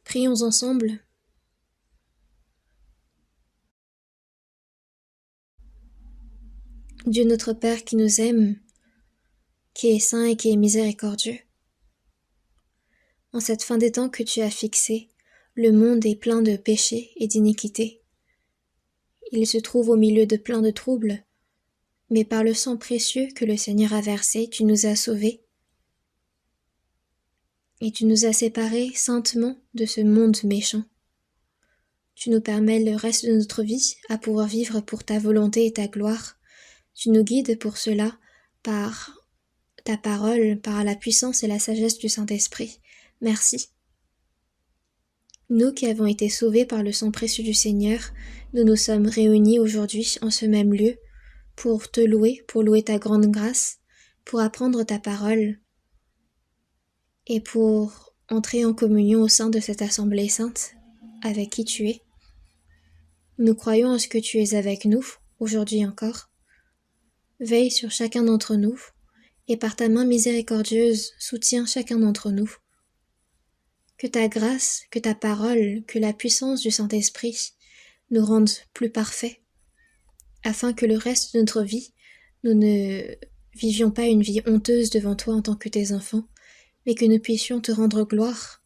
Prions ensemble. Dieu notre Père qui nous aime, qui est saint et qui est miséricordieux. En cette fin des temps que tu as fixée, le monde est plein de péchés et d'iniquités. Il se trouve au milieu de plein de troubles, mais par le sang précieux que le Seigneur a versé, tu nous as sauvés et tu nous as séparés saintement de ce monde méchant. Tu nous permets le reste de notre vie à pouvoir vivre pour ta volonté et ta gloire. Tu nous guides pour cela par ta parole, par la puissance et la sagesse du Saint-Esprit. Merci. Nous qui avons été sauvés par le sang précieux du Seigneur, nous nous sommes réunis aujourd'hui en ce même lieu pour te louer, pour louer ta grande grâce, pour apprendre ta parole et pour entrer en communion au sein de cette assemblée sainte avec qui tu es. Nous croyons en ce que tu es avec nous, aujourd'hui encore. Veille sur chacun d'entre nous, et par ta main miséricordieuse, soutiens chacun d'entre nous. Que ta grâce, que ta parole, que la puissance du Saint-Esprit nous rendent plus parfaits, afin que le reste de notre vie, nous ne vivions pas une vie honteuse devant toi en tant que tes enfants, mais que nous puissions te rendre gloire.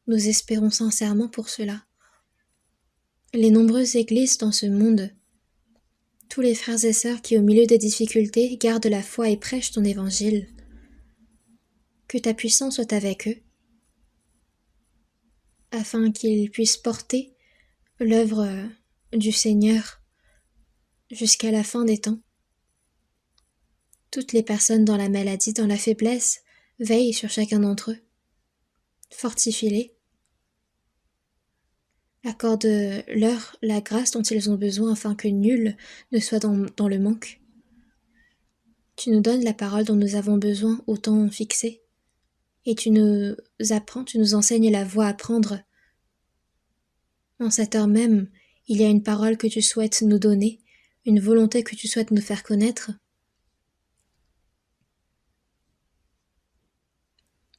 Nous espérons sincèrement pour cela. Les nombreuses églises dans ce monde, tous les frères et sœurs qui au milieu des difficultés gardent la foi et prêchent ton évangile, que ta puissance soit avec eux, afin qu'ils puissent porter l'œuvre du Seigneur jusqu'à la fin des temps. Toutes les personnes dans la maladie, dans la faiblesse, veillent sur chacun d'entre eux. Fortifie-les. Accorde-leur la grâce dont ils ont besoin afin que nul ne soit dans le manque. Tu nous donnes la parole dont nous avons besoin au temps fixé. Et tu nous apprends, tu nous enseignes la voie à prendre. En cette heure même, il y a une parole que tu souhaites nous donner, une volonté que tu souhaites nous faire connaître.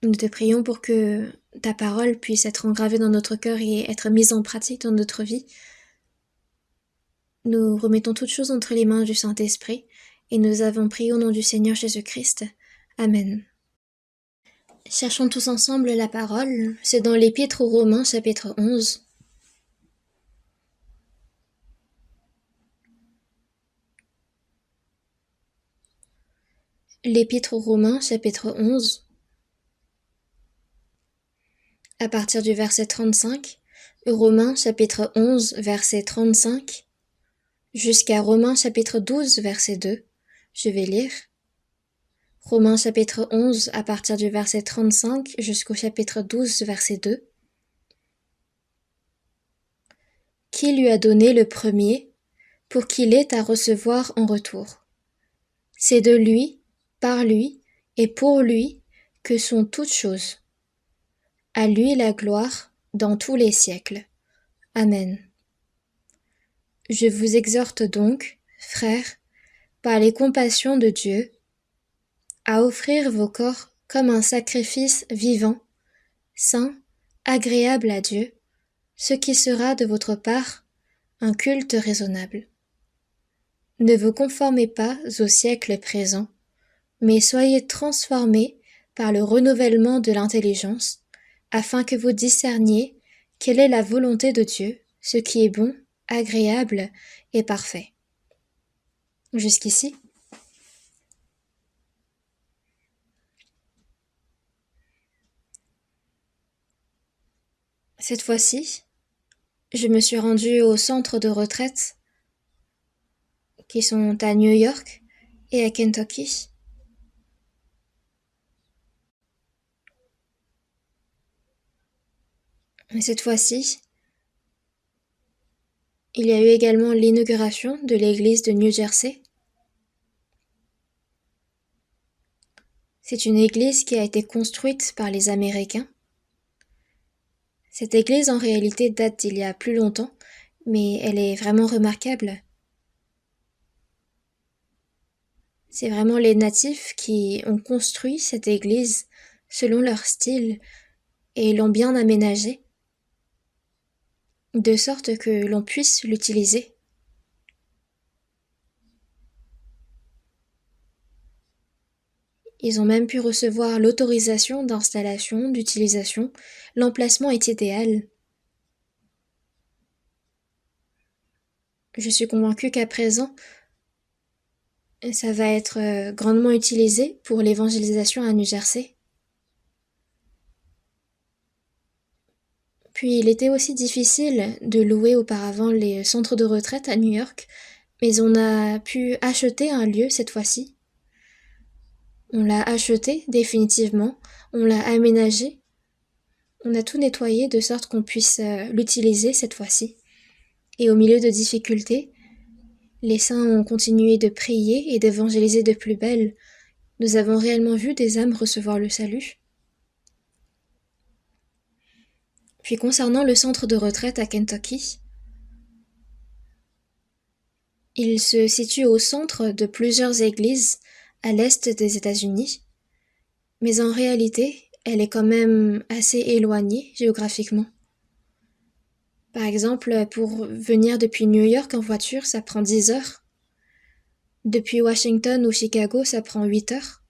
Nous te prions pour que ta parole puisse être engravée dans notre cœur et être mise en pratique dans notre vie. Nous remettons toutes choses entre les mains du Saint-Esprit et nous avons prié au nom du Seigneur Jésus-Christ. Amen. Cherchons tous ensemble la parole. C'est dans l'Épître aux Romains, chapitre 11. L'Épître aux Romains, chapitre 11. À partir du verset 35, Romains chapitre 11, verset 35, jusqu'à Romains chapitre 12, verset 2. Je vais lire. Romains chapitre 11, à partir du verset 35 jusqu'au chapitre 12, verset 2. Qui lui a donné le premier, pour qu'il ait à recevoir en retour? C'est de lui, par lui et pour lui que sont toutes choses. À lui la gloire dans tous les siècles. Amen. Je vous exhorte donc, frères, par les compassions de Dieu, à offrir vos corps comme un sacrifice vivant, saint, agréable à Dieu, ce qui sera de votre part un culte raisonnable. Ne vous conformez pas au siècle présent, mais soyez transformés par le renouvellement de l'intelligence, afin que vous discerniez quelle est la volonté de Dieu, ce qui est bon, agréable et parfait. Jusqu'ici. Cette fois-ci, je me suis rendue au centre de retraite qui sont à New York et à Kentucky. Et cette fois-ci, il y a eu également l'inauguration de l'église de New Jersey. C'est une église qui a été construite par les Américains. Cette église en réalité date d'il y a plus longtemps, mais elle est vraiment remarquable. C'est vraiment les natifs qui ont construit cette église selon leur style, et l'ont bien aménagé, de sorte que l'on puisse l'utiliser. Ils ont même pu recevoir l'autorisation d'installation, d'utilisation. L'emplacement est idéal. Je suis convaincue qu'à présent, ça va être grandement utilisé pour l'évangélisation à New Jersey. Puis il était aussi difficile de louer auparavant les centres de retraite à New York, mais on a pu acheter un lieu cette fois-ci. On l'a acheté définitivement, on l'a aménagé, on a tout nettoyé de sorte qu'on puisse l'utiliser cette fois-ci. Et au milieu de difficultés, les saints ont continué de prier et d'évangéliser de plus belle. Nous avons réellement vu des âmes recevoir le salut. Puis concernant le centre de retraite à Kentucky, il se situe au centre de plusieurs églises à l'est des États-Unis, mais en réalité, elle est quand même assez éloignée géographiquement. Par exemple, pour venir depuis New York en voiture, ça prend 10 heures. Depuis Washington ou Chicago, ça prend 8 heures.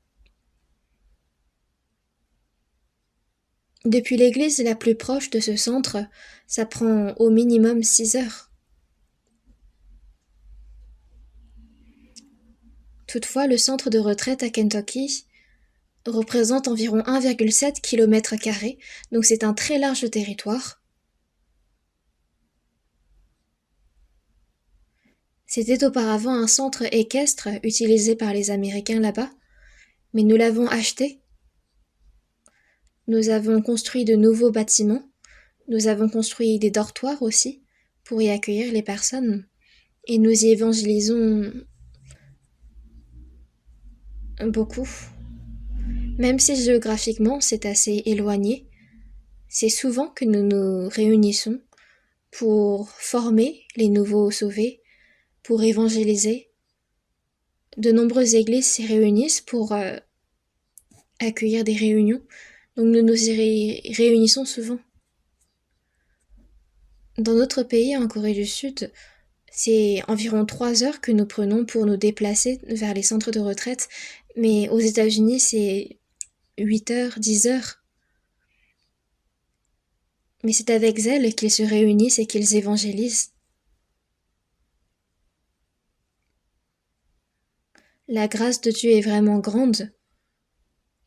Depuis l'église la plus proche de ce centre, ça prend au minimum 6 heures. Toutefois, le centre de retraite à Kentucky représente environ 1,7 km², donc c'est un très large territoire. C'était auparavant un centre équestre utilisé par les Américains là-bas, mais nous l'avons acheté. Nous avons construit de nouveaux bâtiments, nous avons construit des dortoirs aussi pour y accueillir les personnes, et nous y évangélisons beaucoup. Même si géographiquement c'est assez éloigné, c'est souvent que nous nous réunissons pour former les nouveaux sauvés, pour évangéliser. De nombreuses églises s'y réunissent pour accueillir des réunions, donc nous nous y réunissons souvent. Dans notre pays, en Corée du Sud, c'est environ 3 heures que nous prenons pour nous déplacer vers les centres de retraite, mais aux États-Unis, c'est 8 heures, 10 heures. Mais c'est avec zèle qu'ils se réunissent et qu'ils évangélisent. La grâce de Dieu est vraiment grande,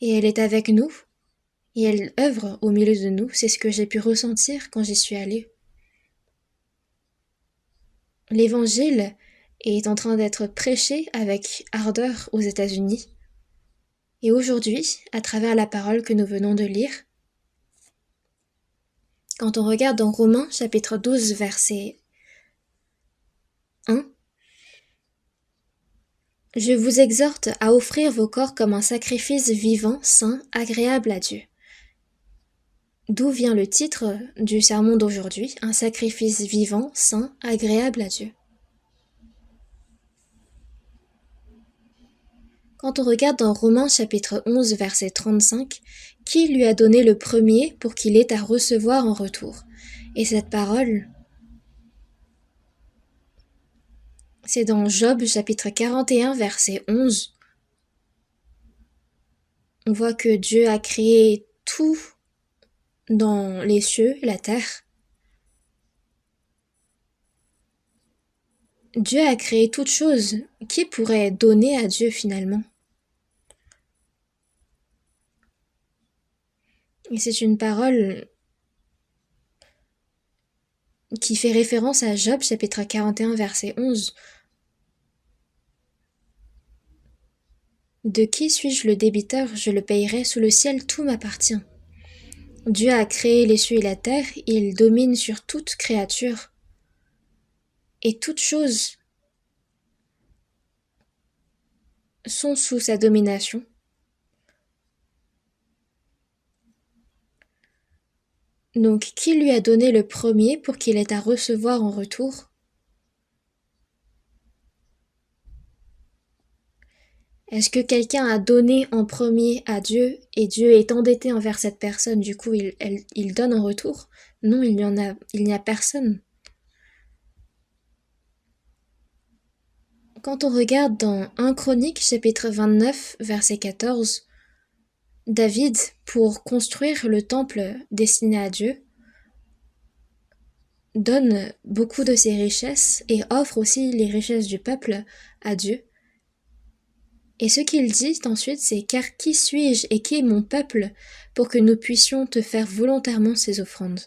et elle est avec nous, et elle œuvre au milieu de nous, c'est ce que j'ai pu ressentir quand j'y suis allée. L'évangile est en train d'être prêché avec ardeur aux États-Unis, et aujourd'hui, à travers la parole que nous venons de lire, quand on regarde dans Romains chapitre 12 verset 1, « Je vous exhorte à offrir vos corps comme un sacrifice vivant, saint, agréable à Dieu. » D'où vient le titre du sermon d'aujourd'hui, un sacrifice vivant, saint, agréable à Dieu. Quand on regarde dans Romains chapitre 11 verset 35, qui lui a donné le premier pour qu'il ait à recevoir en retour? Et cette parole, c'est dans Job chapitre 41 verset 11. On voit que Dieu a créé tout dans les cieux et la terre. Dieu a créé toutes choses. Qui pourrait donner à Dieu finalement? Et c'est une parole qui fait référence à Job chapitre 41 verset 11. De qui suis-je le débiteur? Je le payerai, sous le ciel tout m'appartient. Dieu a créé les cieux et la terre, il domine sur toute créature. Et toutes choses sont sous sa domination. Donc, qui lui a donné le premier pour qu'il ait à recevoir en retour? Est-ce que quelqu'un a donné en premier à Dieu et Dieu est endetté envers cette personne, du coup il donne en retour? Non, il n'y a personne. Quand on regarde dans 1 Chronique, chapitre 29, verset 14, David, pour construire le temple destiné à Dieu, donne beaucoup de ses richesses et offre aussi les richesses du peuple à Dieu. Et ce qu'il dit ensuite, c'est « Car qui suis-je et qui est mon peuple pour que nous puissions te faire volontairement ces offrandes?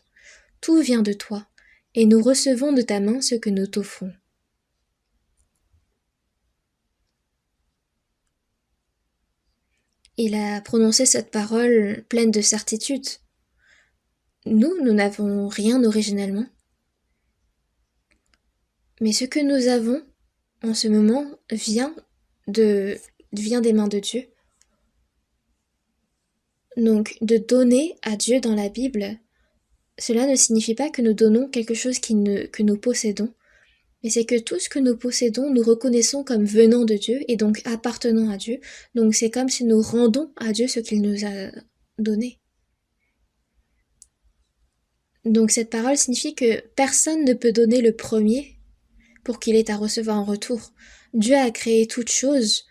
Tout vient de toi, et nous recevons de ta main ce que nous t'offrons. » Il a prononcé cette parole pleine de certitude. Nous n'avons rien originellement. Mais ce que nous avons en ce moment vient des mains de Dieu. Donc, de donner à Dieu dans la Bible, cela ne signifie pas que nous donnons quelque chose que nous possédons, mais c'est que tout ce que nous possédons, nous reconnaissons comme venant de Dieu et donc appartenant à Dieu. Donc c'est comme si nous rendons à Dieu ce qu'il nous a donné. Donc cette parole signifie que personne ne peut donner le premier pour qu'il ait à recevoir en retour. Dieu a créé toutes choses,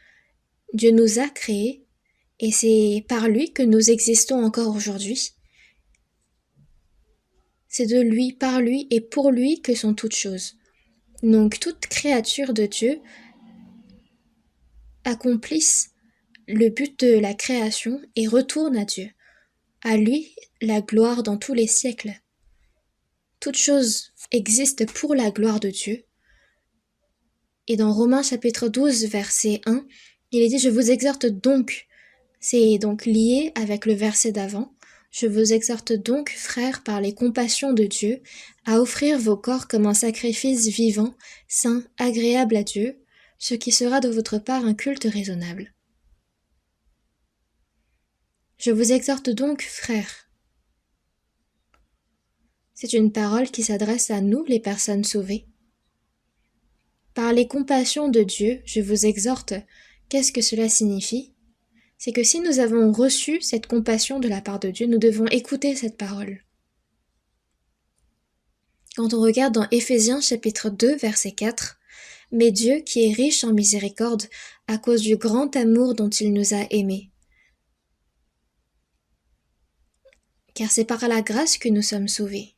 Dieu nous a créés, et c'est par lui que nous existons encore aujourd'hui. C'est de lui, par lui et pour lui que sont toutes choses. Donc toute créature de Dieu accomplisse le but de la création et retourne à Dieu. À lui la gloire dans tous les siècles. Toute chose existe pour la gloire de Dieu. Et dans Romains chapitre 12, verset 1, il est dit « Je vous exhorte donc », c'est donc lié avec le verset d'avant, « Je vous exhorte donc, frères, par les compassions de Dieu, à offrir vos corps comme un sacrifice vivant, saint, agréable à Dieu, ce qui sera de votre part un culte raisonnable. » Je vous exhorte donc, frères. C'est une parole qui s'adresse à nous, les personnes sauvées. Par les compassions de Dieu, je vous exhorte. Qu'est-ce que cela signifie? C'est que si nous avons reçu cette compassion de la part de Dieu, nous devons écouter cette parole. Quand on regarde dans Éphésiens chapitre 2, verset 4, « Mais Dieu, qui est riche en miséricorde, à cause du grand amour dont il nous a aimés. » Car c'est par la grâce que nous sommes sauvés.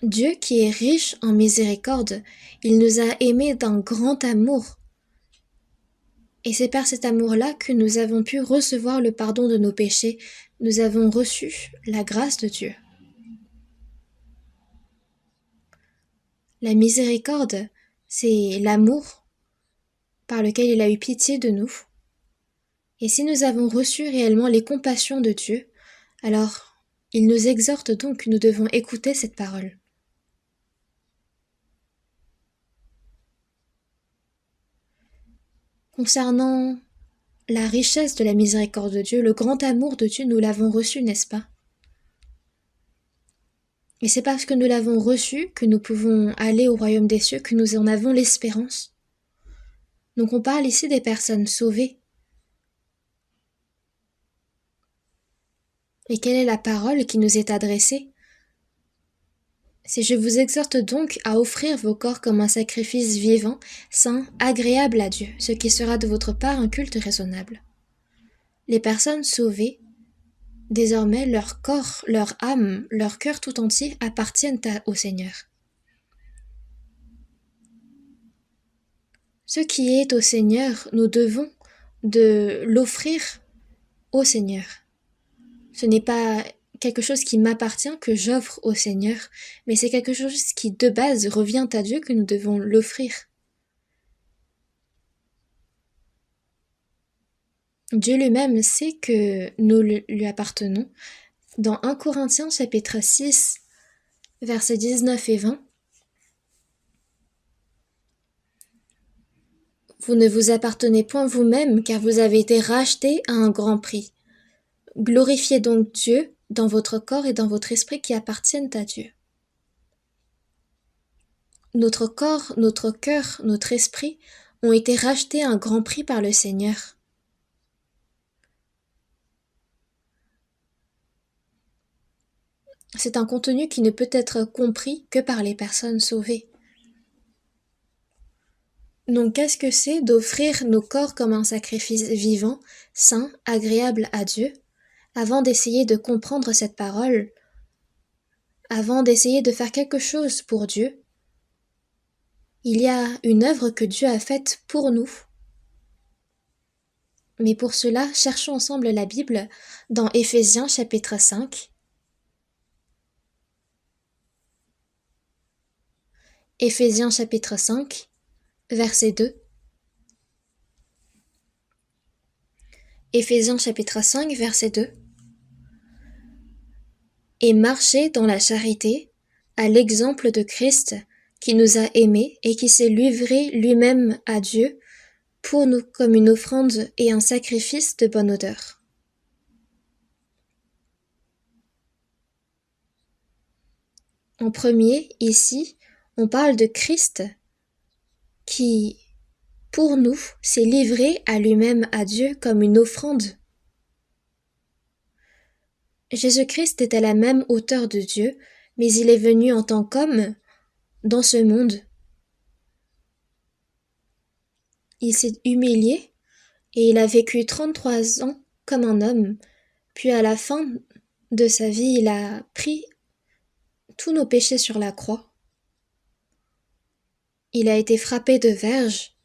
Dieu qui est riche en miséricorde, il nous a aimés d'un grand amour. Et c'est par cet amour-là que nous avons pu recevoir le pardon de nos péchés. Nous avons reçu la grâce de Dieu. La miséricorde, c'est l'amour par lequel il a eu pitié de nous. Et si nous avons reçu réellement les compassions de Dieu, alors il nous exhorte donc que nous devons écouter cette parole. Concernant la richesse de la miséricorde de Dieu, le grand amour de Dieu, nous l'avons reçu, n'est-ce pas? Et c'est parce que nous l'avons reçu que nous pouvons aller au royaume des cieux, que nous en avons l'espérance. Donc on parle ici des personnes sauvées. Et quelle est la parole qui nous est adressée? C'est « Je vous exhorte donc à offrir vos corps comme un sacrifice vivant, saint, agréable à Dieu, ce qui sera de votre part un culte raisonnable. » Les personnes sauvées, désormais leur corps, leur âme, leur cœur tout entier appartiennent au Seigneur. Ce qui est au Seigneur, nous devons de l'offrir au Seigneur. Ce n'est pas quelque chose qui m'appartient, que j'offre au Seigneur, mais c'est quelque chose qui de base revient à Dieu, que nous devons l'offrir. Dieu lui-même sait que nous lui appartenons. Dans 1 Corinthiens chapitre 6, versets 19 et 20, « Vous ne vous appartenez point vous-même, car vous avez été rachetés à un grand prix. Glorifiez donc Dieu dans votre corps et dans votre esprit qui appartiennent à Dieu. » Notre corps, notre cœur, notre esprit ont été rachetés à un grand prix par le Seigneur. C'est un contenu qui ne peut être compris que par les personnes sauvées. Donc qu'est-ce que c'est d'offrir nos corps comme un sacrifice vivant, saint, agréable à Dieu? Avant d'essayer de comprendre cette parole, avant d'essayer de faire quelque chose pour Dieu, il y a une œuvre que Dieu a faite pour nous. Mais pour cela, cherchons ensemble la Bible dans Éphésiens chapitre 5. Éphésiens chapitre 5, verset 2. Éphésiens chapitre 5, verset 2. Et marchez dans la charité, à l'exemple de Christ, qui nous a aimés et qui s'est livré lui-même à Dieu pour nous comme une offrande et un sacrifice de bonne odeur. En premier, ici, on parle de Christ qui, pour nous, s'est livré à lui-même à Dieu comme une offrande. Jésus-Christ est à la même hauteur de Dieu, mais il est venu en tant qu'homme dans ce monde. Il s'est humilié et il a vécu 33 ans comme un homme, puis à la fin de sa vie, il a pris tous nos péchés sur la croix. Il a été frappé de verges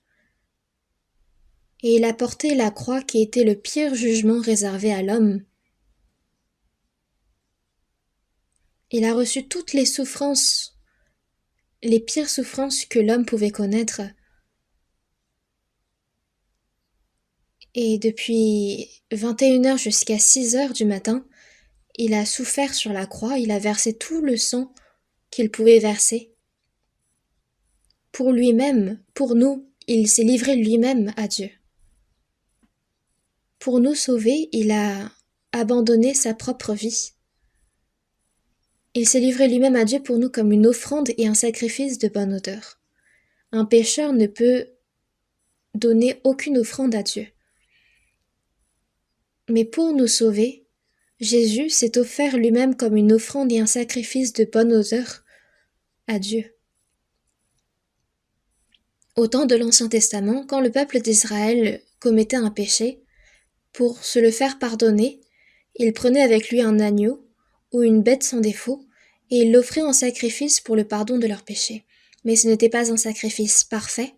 et il a porté la croix qui était le pire jugement réservé à l'homme. Il a reçu toutes les souffrances, les pires souffrances que l'homme pouvait connaître. Et depuis 21h jusqu'à 6h du matin, il a souffert sur la croix, il a versé tout le sang qu'il pouvait verser. Pour lui-même, pour nous, il s'est livré lui-même à Dieu. Pour nous sauver, il a abandonné sa propre vie. Il s'est livré lui-même à Dieu pour nous comme une offrande et un sacrifice de bonne odeur. Un pécheur ne peut donner aucune offrande à Dieu. Mais pour nous sauver, Jésus s'est offert lui-même comme une offrande et un sacrifice de bonne odeur à Dieu. Au temps de l'Ancien Testament, quand le peuple d'Israël commettait un péché, pour se le faire pardonner, il prenait avec lui un agneau ou une bête sans défaut, et il l'offrait en sacrifice pour le pardon de leurs péchés. Mais ce n'était pas un sacrifice parfait.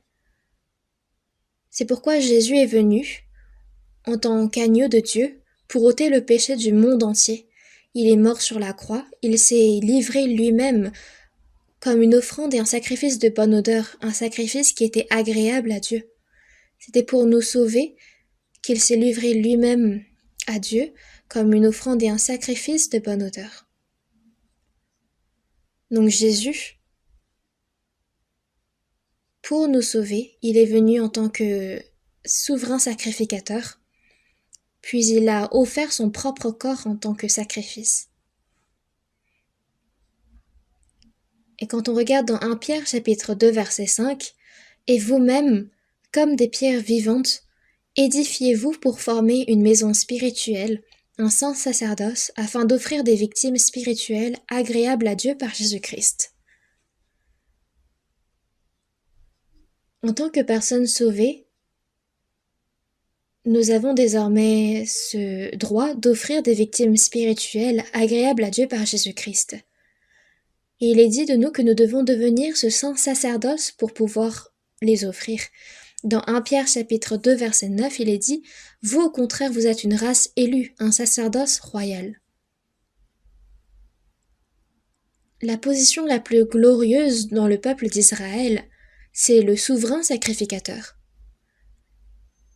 C'est pourquoi Jésus est venu, en tant qu'agneau de Dieu, pour ôter le péché du monde entier. Il est mort sur la croix, il s'est livré lui-même comme une offrande et un sacrifice de bonne odeur, un sacrifice qui était agréable à Dieu. C'était pour nous sauver qu'il s'est livré lui-même à Dieu comme une offrande et un sacrifice de bonne odeur. Donc Jésus, pour nous sauver, il est venu en tant que souverain sacrificateur, puis il a offert son propre corps en tant que sacrifice. Et quand on regarde dans 1 Pierre chapitre 2 verset 5, « Et vous-même, comme des pierres vivantes, édifiez-vous pour former une maison spirituelle, un saint sacerdoce, afin d'offrir des victimes spirituelles agréables à Dieu par Jésus-Christ. » En tant que personnes sauvées, nous avons désormais ce droit d'offrir des victimes spirituelles agréables à Dieu par Jésus-Christ. Et il est dit de nous que nous devons devenir ce saint sacerdoce pour pouvoir les offrir. Dans 1 Pierre chapitre 2 verset 9, il est dit « Vous au contraire, vous êtes une race élue, un sacerdoce royal. » La position la plus glorieuse dans le peuple d'Israël, c'est le souverain sacrificateur.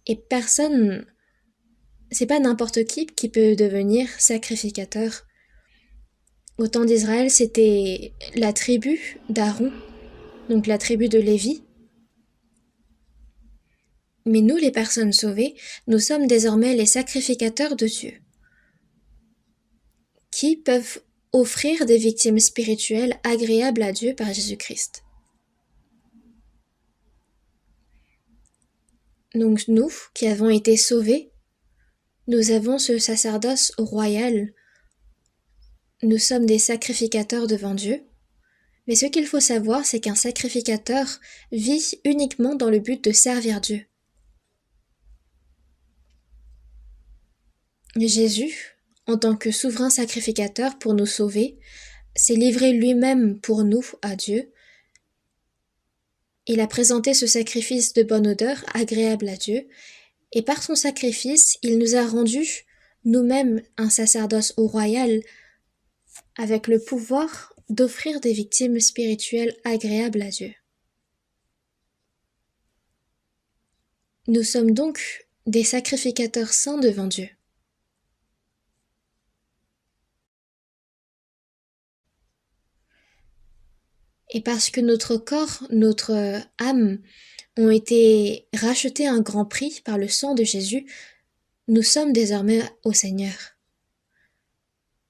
Et personne, c'est pas n'importe qui peut devenir sacrificateur. Au temps d'Israël, c'était la tribu d'Aaron, donc la tribu de Lévi. Mais nous, les personnes sauvées, nous sommes désormais les sacrificateurs de Dieu, qui peuvent offrir des victimes spirituelles agréables à Dieu par Jésus-Christ. Donc nous, qui avons été sauvés, nous avons ce sacerdoce royal. Nous sommes des sacrificateurs devant Dieu. Mais ce qu'il faut savoir, c'est qu'un sacrificateur vit uniquement dans le but de servir Dieu. Jésus, en tant que souverain sacrificateur pour nous sauver, s'est livré lui-même pour nous à Dieu. Il a présenté ce sacrifice de bonne odeur, agréable à Dieu, et par son sacrifice, il nous a rendu nous-mêmes un sacerdoce royal avec le pouvoir d'offrir des victimes spirituelles agréables à Dieu. Nous sommes donc des sacrificateurs saints devant Dieu. Et parce que notre corps, notre âme ont été rachetés à un grand prix par le sang de Jésus, nous sommes désormais au Seigneur.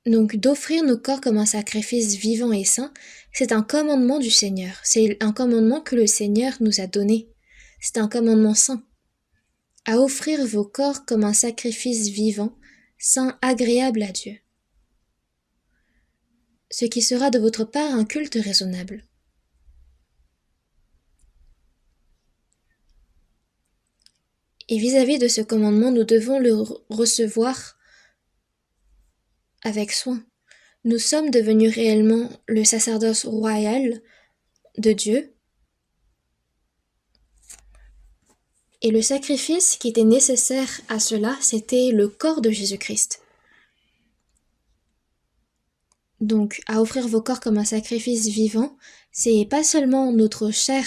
Donc d'offrir nos corps comme un sacrifice vivant et saint, c'est un commandement du Seigneur. C'est un commandement que le Seigneur nous a donné. C'est un commandement saint. À offrir vos corps comme un sacrifice vivant, saint, agréable à Dieu. Ce qui sera de votre part un culte raisonnable. Et vis-à-vis de ce commandement, nous devons le recevoir avec soin. Nous sommes devenus réellement le sacerdoce royal de Dieu. Et le sacrifice qui était nécessaire à cela, c'était le corps de Jésus-Christ. Donc, à offrir vos corps comme un sacrifice vivant, c'est pas seulement notre chair,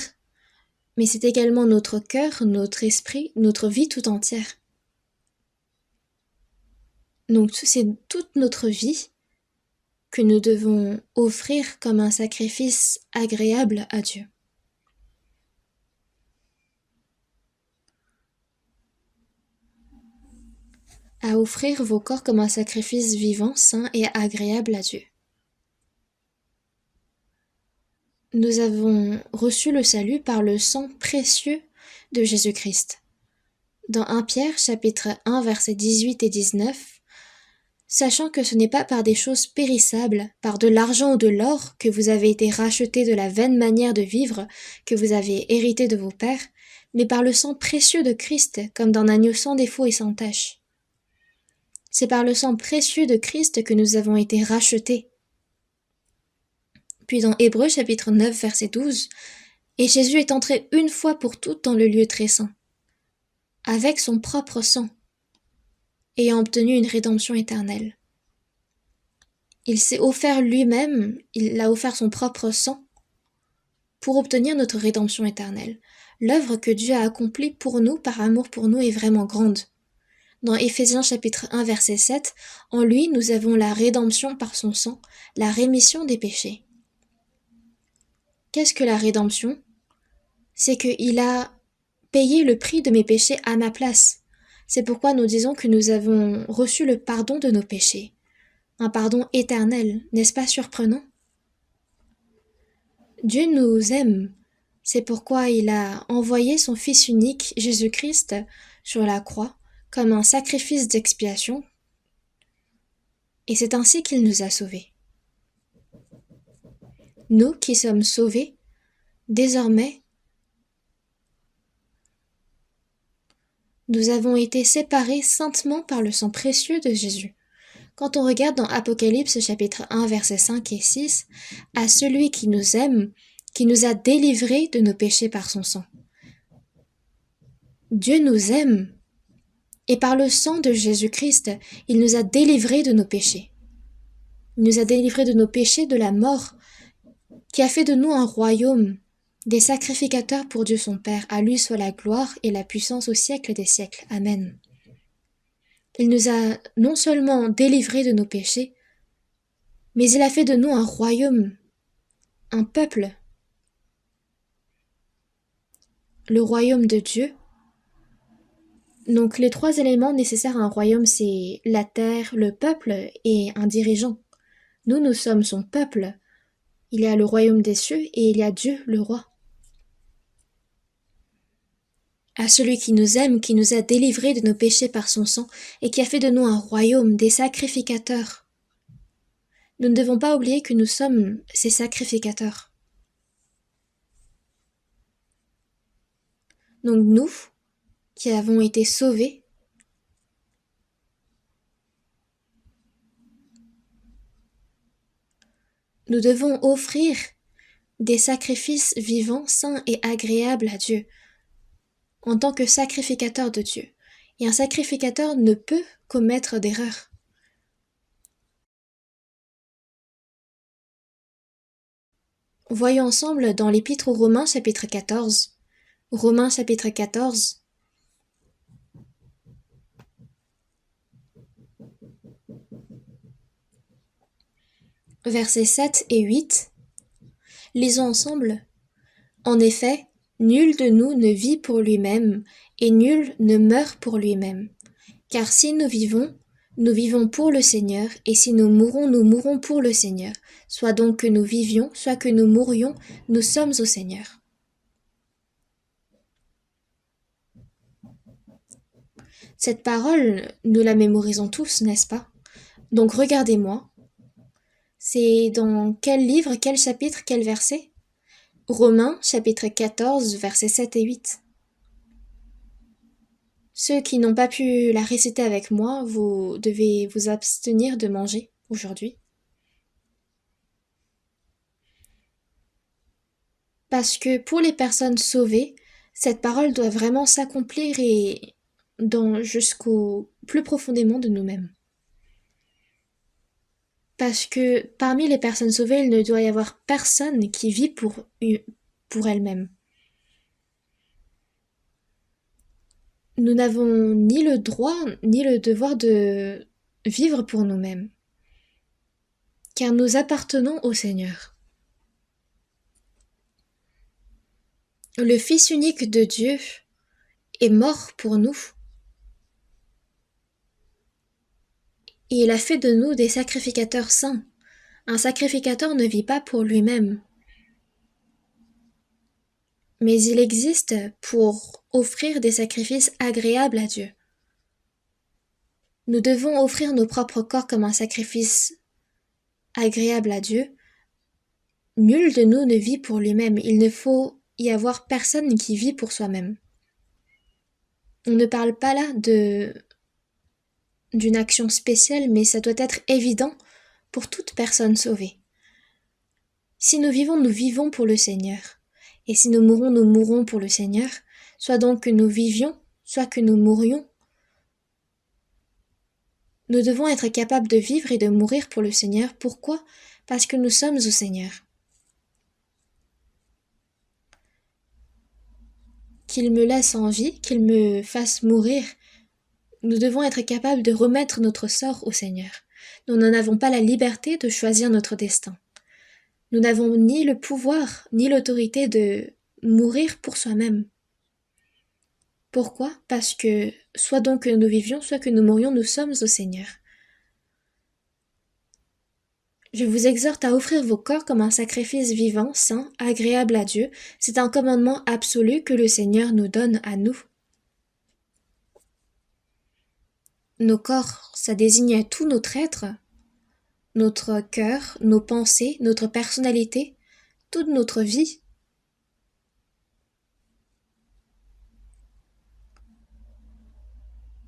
mais c'est également notre cœur, notre esprit, notre vie tout entière. Donc, c'est toute notre vie que nous devons offrir comme un sacrifice agréable à Dieu. À offrir vos corps comme un sacrifice vivant, saint et agréable à Dieu. Nous avons reçu le salut par le sang précieux de Jésus-Christ. Dans 1 Pierre, chapitre 1, versets 18 et 19, sachant que ce n'est pas par des choses périssables, par de l'argent ou de l'or, que vous avez été rachetés de la vaine manière de vivre que vous avez hérité de vos pères, mais par le sang précieux de Christ, comme d'un agneau sans défaut et sans tache. C'est par le sang précieux de Christ que nous avons été rachetés. Puis dans Hébreux chapitre 9 verset 12, et Jésus est entré une fois pour toutes dans le lieu très saint, avec son propre sang, ayant obtenu une rédemption éternelle. Il s'est offert lui-même, il a offert son propre sang pour obtenir notre rédemption éternelle. L'œuvre que Dieu a accomplie pour nous, par amour pour nous, est vraiment grande. Dans Éphésiens chapitre 1 verset 7, en lui nous avons la rédemption par son sang, la rémission des péchés. Qu'est-ce que la rédemption ? C'est qu'il a payé le prix de mes péchés à ma place. C'est pourquoi nous disons que nous avons reçu le pardon de nos péchés. Un pardon éternel, n'est-ce pas surprenant ? Dieu nous aime. C'est pourquoi il a envoyé son Fils unique, Jésus-Christ, sur la croix, comme un sacrifice d'expiation, et c'est ainsi qu'il nous a sauvés. Nous qui sommes sauvés, désormais, nous avons été séparés saintement par le sang précieux de Jésus. Quand on regarde dans Apocalypse chapitre 1 versets 5 et 6, à celui qui nous aime, qui nous a délivrés de nos péchés par son sang. Dieu nous aime. Et par le sang de Jésus-Christ, il nous a délivrés de nos péchés. Il nous a délivrés de nos péchés, de la mort, qui a fait de nous un royaume, des sacrificateurs pour Dieu son Père. À lui soit la gloire et la puissance au siècle des siècles. Amen. Il nous a non seulement délivrés de nos péchés, mais il a fait de nous un royaume, un peuple. Le royaume de Dieu. Donc les trois éléments nécessaires à un royaume, c'est la terre, le peuple et un dirigeant. Nous sommes son peuple. Il y a le royaume des cieux et il y a Dieu, le roi. à celui qui nous aime, qui nous a délivrés de nos péchés par son sang et qui a fait de nous un royaume, des sacrificateurs. Nous ne devons pas oublier que nous sommes ces sacrificateurs. Donc nous, qui avons été sauvés, nous devons offrir des sacrifices vivants, saints et agréables à Dieu, en tant que sacrificateur de Dieu. Et un sacrificateur ne peut commettre d'erreur. Voyons ensemble dans l'Épître aux Romains chapitre 14. Romains chapitre 14. Versets 7 et 8. Lisons ensemble. En effet, nul de nous ne vit pour lui-même, et nul ne meurt pour lui-même. Car si nous vivons pour le Seigneur, et si nous mourrons pour le Seigneur. Soit donc que nous vivions, soit que nous mourions, nous sommes au Seigneur. Cette parole, nous la mémorisons tous, n'est-ce pas? Donc regardez-moi. C'est dans quel livre, quel chapitre, quel verset? Romains, chapitre 14, versets 7 et 8. Ceux qui n'ont pas pu la réciter avec moi, vous devez vous abstenir de manger aujourd'hui. Parce que pour les personnes sauvées, cette parole doit vraiment s'accomplir et jusqu'au plus profondément de nous-mêmes. Parce que parmi les personnes sauvées, il ne doit y avoir personne qui vit pour elle-même. Nous n'avons ni le droit ni le devoir de vivre pour nous-mêmes, car nous appartenons au Seigneur. Le Fils unique de Dieu est mort pour nous, et il a fait de nous des sacrificateurs saints. Un sacrificateur ne vit pas pour lui-même, mais il existe pour offrir des sacrifices agréables à Dieu. Nous devons offrir nos propres corps comme un sacrifice agréable à Dieu. Nul de nous ne vit pour lui-même, il ne faut y avoir personne qui vit pour soi-même. On ne parle pas là d'une action spéciale, mais ça doit être évident pour toute personne sauvée. Si nous vivons pour le Seigneur. Et si nous mourrons pour le Seigneur. Soit donc que nous vivions, soit que nous mourions. Nous devons être capables de vivre et de mourir pour le Seigneur. Pourquoi? Parce que nous sommes au Seigneur. Qu'il me laisse en vie, qu'il me fasse mourir. Nous devons être capables de remettre notre sort au Seigneur. Nous n'en avons pas la liberté de choisir notre destin. Nous n'avons ni le pouvoir, ni l'autorité de mourir pour soi-même. Pourquoi? Parce que, soit donc que nous vivions, soit que nous mourions, nous sommes au Seigneur. Je vous exhorte à offrir vos corps comme un sacrifice vivant, saint, agréable à Dieu. C'est un commandement absolu que le Seigneur nous donne à nous. Nos corps, ça désigne tout notre être, notre cœur, nos pensées, notre personnalité, toute notre vie.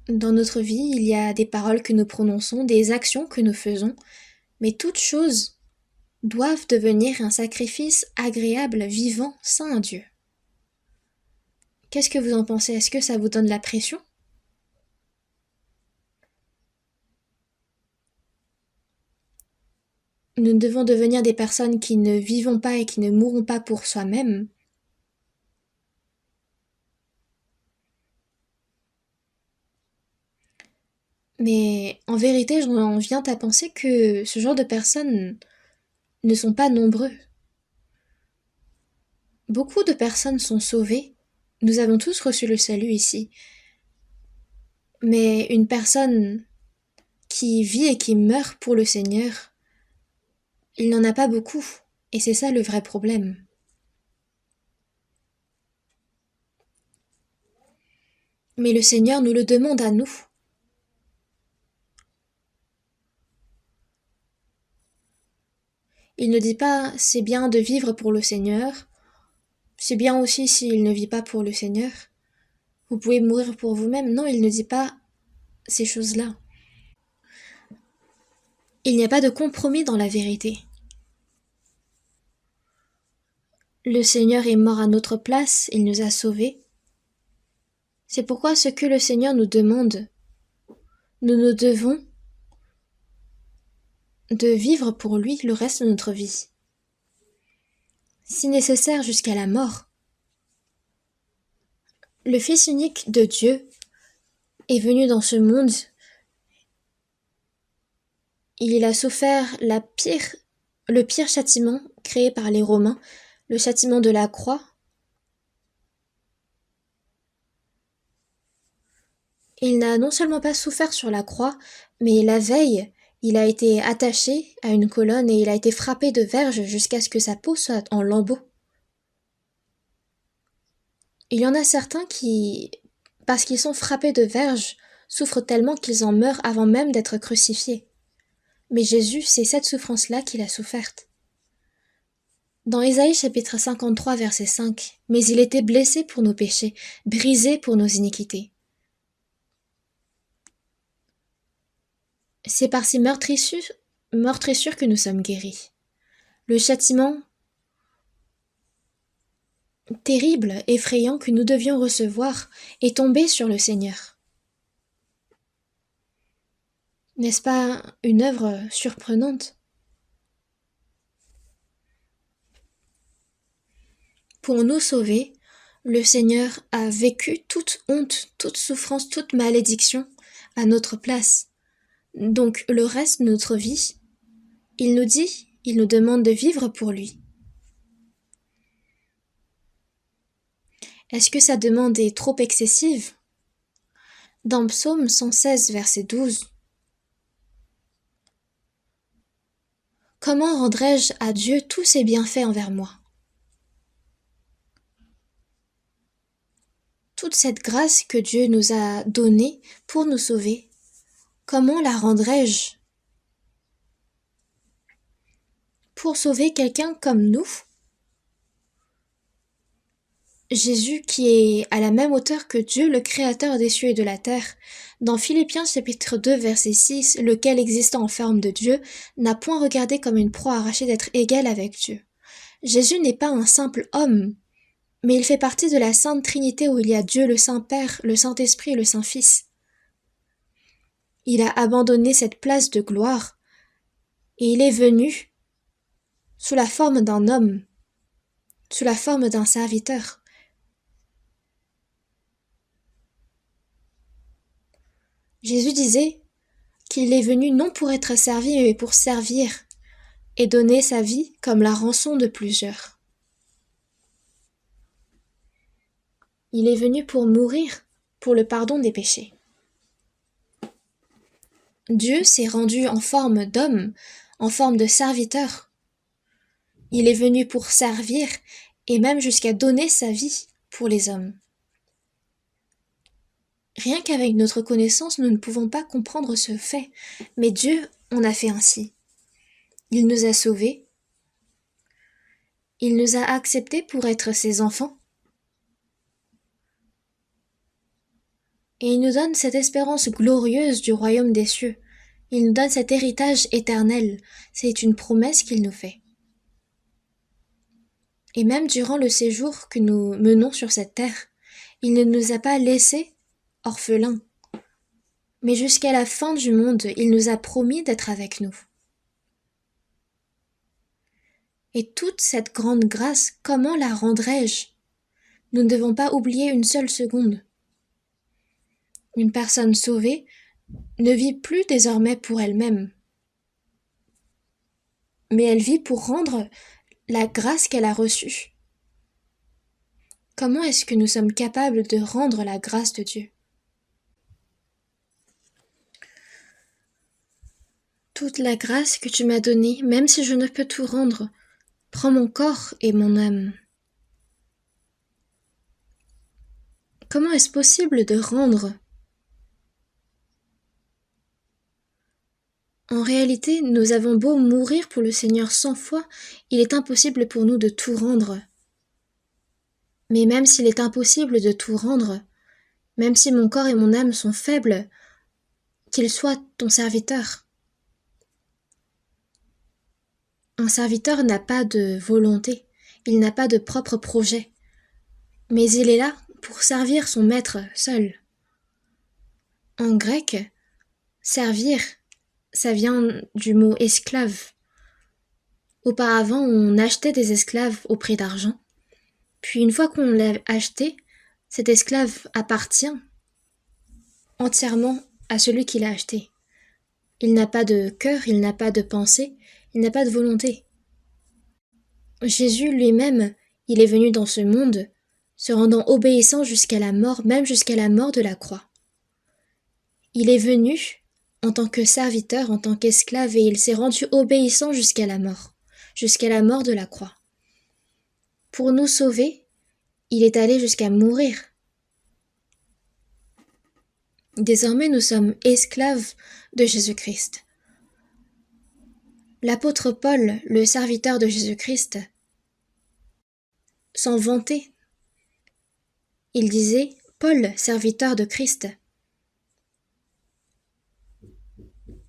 Dans notre vie, il y a des paroles que nous prononçons, des actions que nous faisons, mais toutes choses doivent devenir un sacrifice agréable, vivant, saint à Dieu. Qu'est-ce que vous en pensez? Est-ce que ça vous donne la pression? Nous devons devenir des personnes qui ne vivons pas et qui ne mourront pas pour soi-même. Mais en vérité, j'en viens à penser que ce genre de personnes ne sont pas nombreux. Beaucoup de personnes sont sauvées. Nous avons tous reçu le salut ici. Mais une personne qui vit et qui meurt pour le Seigneur, il n'en a pas beaucoup. Et c'est ça le vrai problème. Mais le Seigneur nous le demande à nous. Il ne dit pas c'est bien de vivre pour le Seigneur, c'est bien aussi s'il ne vit pas pour le Seigneur. Vous pouvez mourir pour vous-même. Non, il ne dit pas ces choses-là. Il n'y a pas de compromis dans la vérité. Le Seigneur est mort à notre place, il nous a sauvés. C'est pourquoi ce que le Seigneur nous demande, nous devons de vivre pour lui le reste de notre vie. Si nécessaire jusqu'à la mort. Le Fils unique de Dieu est venu dans ce monde. Il a souffert le pire châtiment créé par les Romains, le châtiment de la croix. Il n'a non seulement pas souffert sur la croix, mais la veille, il a été attaché à une colonne et il a été frappé de verges jusqu'à ce que sa peau soit en lambeaux. Il y en a certains qui, parce qu'ils sont frappés de verges, souffrent tellement qu'ils en meurent avant même d'être crucifiés. Mais Jésus, c'est cette souffrance-là qu'il a soufferte. Dans Ésaïe chapitre 53 verset 5, « Mais il était blessé pour nos péchés, brisé pour nos iniquités. » C'est par ces meurtrissures que nous sommes guéris. Le châtiment terrible, effrayant que nous devions recevoir est tombé sur le Seigneur. N'est-ce pas une œuvre surprenante? Pour nous sauver, le Seigneur a vécu toute honte, toute souffrance, toute malédiction à notre place. Donc le reste de notre vie, il nous demande de vivre pour lui. Est-ce que sa demande est trop excessive? Dans Psaume 116, verset 12, « Comment rendrai-je à Dieu tous ses bienfaits envers moi? » Toute cette grâce que Dieu nous a donnée pour nous sauver, comment la rendrai-je pour sauver quelqu'un comme nous? Jésus, qui est à la même hauteur que Dieu, le Créateur des cieux et de la terre, dans Philippiens chapitre 2 verset 6, lequel existant en forme de Dieu, n'a point regardé comme une proie arrachée d'être égal avec Dieu. Jésus n'est pas un simple homme, mais il fait partie de la Sainte Trinité où il y a Dieu le Saint-Père, le Saint-Esprit et le Saint-Fils. Il a abandonné cette place de gloire et il est venu sous la forme d'un homme, sous la forme d'un serviteur. Jésus disait qu'il est venu non pour être servi, mais pour servir et donner sa vie comme la rançon de plusieurs. Il est venu pour mourir pour le pardon des péchés. Dieu s'est rendu en forme d'homme, en forme de serviteur. Il est venu pour servir et même jusqu'à donner sa vie pour les hommes. Rien qu'avec notre connaissance, nous ne pouvons pas comprendre ce fait, mais Dieu en a fait ainsi. Il nous a sauvés, il nous a acceptés pour être ses enfants, et il nous donne cette espérance glorieuse du royaume des cieux. Il nous donne cet héritage éternel, c'est une promesse qu'il nous fait. Et même durant le séjour que nous menons sur cette terre, il ne nous a pas laissés orphelins, mais jusqu'à la fin du monde, il nous a promis d'être avec nous. Et toute cette grande grâce, comment la rendrai-je? Nous ne devons pas oublier une seule seconde. Une personne sauvée ne vit plus désormais pour elle-même, mais elle vit pour rendre la grâce qu'elle a reçue. Comment est-ce que nous sommes capables de rendre la grâce de Dieu? Toute la grâce que tu m'as donnée, même si je ne peux tout rendre, prends mon corps et mon âme. Comment est-ce possible de rendre? En réalité, nous avons beau mourir pour le Seigneur 100 fois, il est impossible pour nous de tout rendre. Mais même s'il est impossible de tout rendre, même si mon corps et mon âme sont faibles, qu'il soit ton serviteur. Un serviteur n'a pas de volonté, il n'a pas de propre projet, mais il est là pour servir son maître seul. En grec, servir, ça vient du mot esclave. Auparavant, on achetait des esclaves au prix d'argent. Puis une fois qu'on l'a acheté, cet esclave appartient entièrement à celui qui l'a acheté. Il n'a pas de cœur, il n'a pas de pensée, il n'a pas de volonté. Jésus lui-même, il est venu dans ce monde, se rendant obéissant jusqu'à la mort, même jusqu'à la mort de la croix. Il est venu en tant que serviteur, en tant qu'esclave, et il s'est rendu obéissant jusqu'à la mort de la croix. Pour nous sauver, il est allé jusqu'à mourir. Désormais, nous sommes esclaves de Jésus-Christ. L'apôtre Paul, le serviteur de Jésus-Christ, s'en vantait. Il disait « Paul, serviteur de Christ ».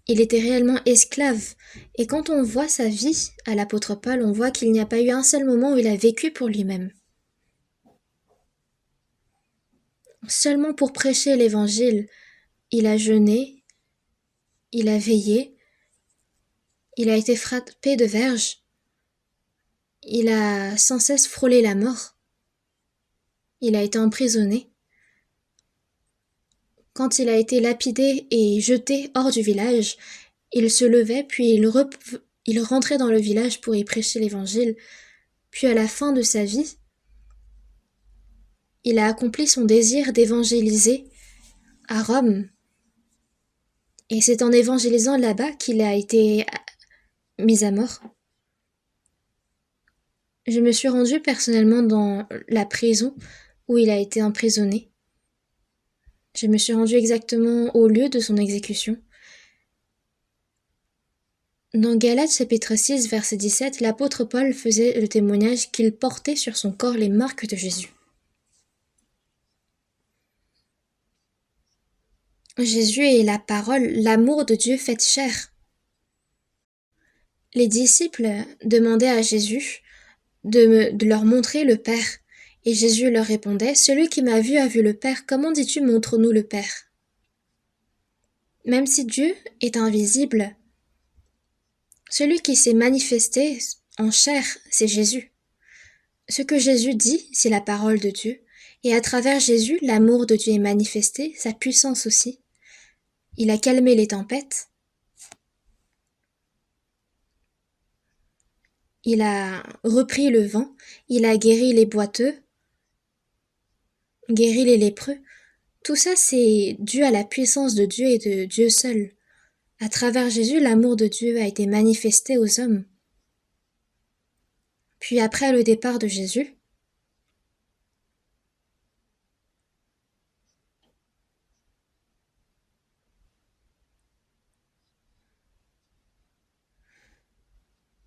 Il était réellement esclave, et quand on voit sa vie à l'apôtre Paul, on voit qu'il n'y a pas eu un seul moment où il a vécu pour lui-même. Seulement pour prêcher l'évangile, il a jeûné, il a veillé, il a été frappé de verges, il a sans cesse frôlé la mort, il a été emprisonné. Quand il a été lapidé et jeté hors du village, il se levait, puis il rentrait dans le village pour y prêcher l'évangile. Puis à la fin de sa vie, il a accompli son désir d'évangéliser à Rome. Et c'est en évangélisant là-bas qu'il a été mis à mort. Je me suis rendue personnellement dans la prison où il a été emprisonné. Je me suis rendue exactement au lieu de son exécution. Dans Galates chapitre 6, verset 17, l'apôtre Paul faisait le témoignage qu'il portait sur son corps les marques de Jésus. Jésus est la parole, l'amour de Dieu fait chair. Les disciples demandaient à Jésus de leur montrer le Père, et Jésus leur répondait « Celui qui m'a vu a vu le Père, comment dis-tu montre-nous le Père ?» Même si Dieu est invisible, celui qui s'est manifesté en chair, c'est Jésus. Ce que Jésus dit, c'est la parole de Dieu, et à travers Jésus, l'amour de Dieu est manifesté, sa puissance aussi. Il a calmé les tempêtes. Il a repris le vent. Il a guéri les boiteux, guéri les lépreux. Tout ça, c'est dû à la puissance de Dieu et de Dieu seul. À travers Jésus, l'amour de Dieu a été manifesté aux hommes. Puis après le départ de Jésus,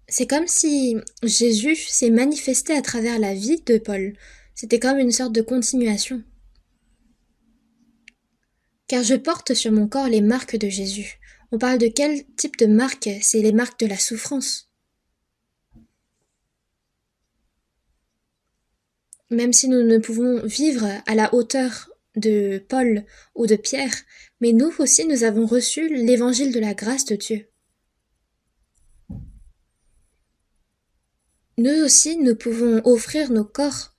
c'est comme si Jésus s'est manifesté à travers la vie de Paul. C'était comme une sorte de continuation. Car je porte sur mon corps les marques de Jésus. On parle de quel type de marques? C'est les marques de la souffrance. Même si nous ne pouvons vivre à la hauteur de Paul ou de Pierre, mais nous aussi nous avons reçu l'évangile de la grâce de Dieu. Nous aussi nous pouvons offrir nos corps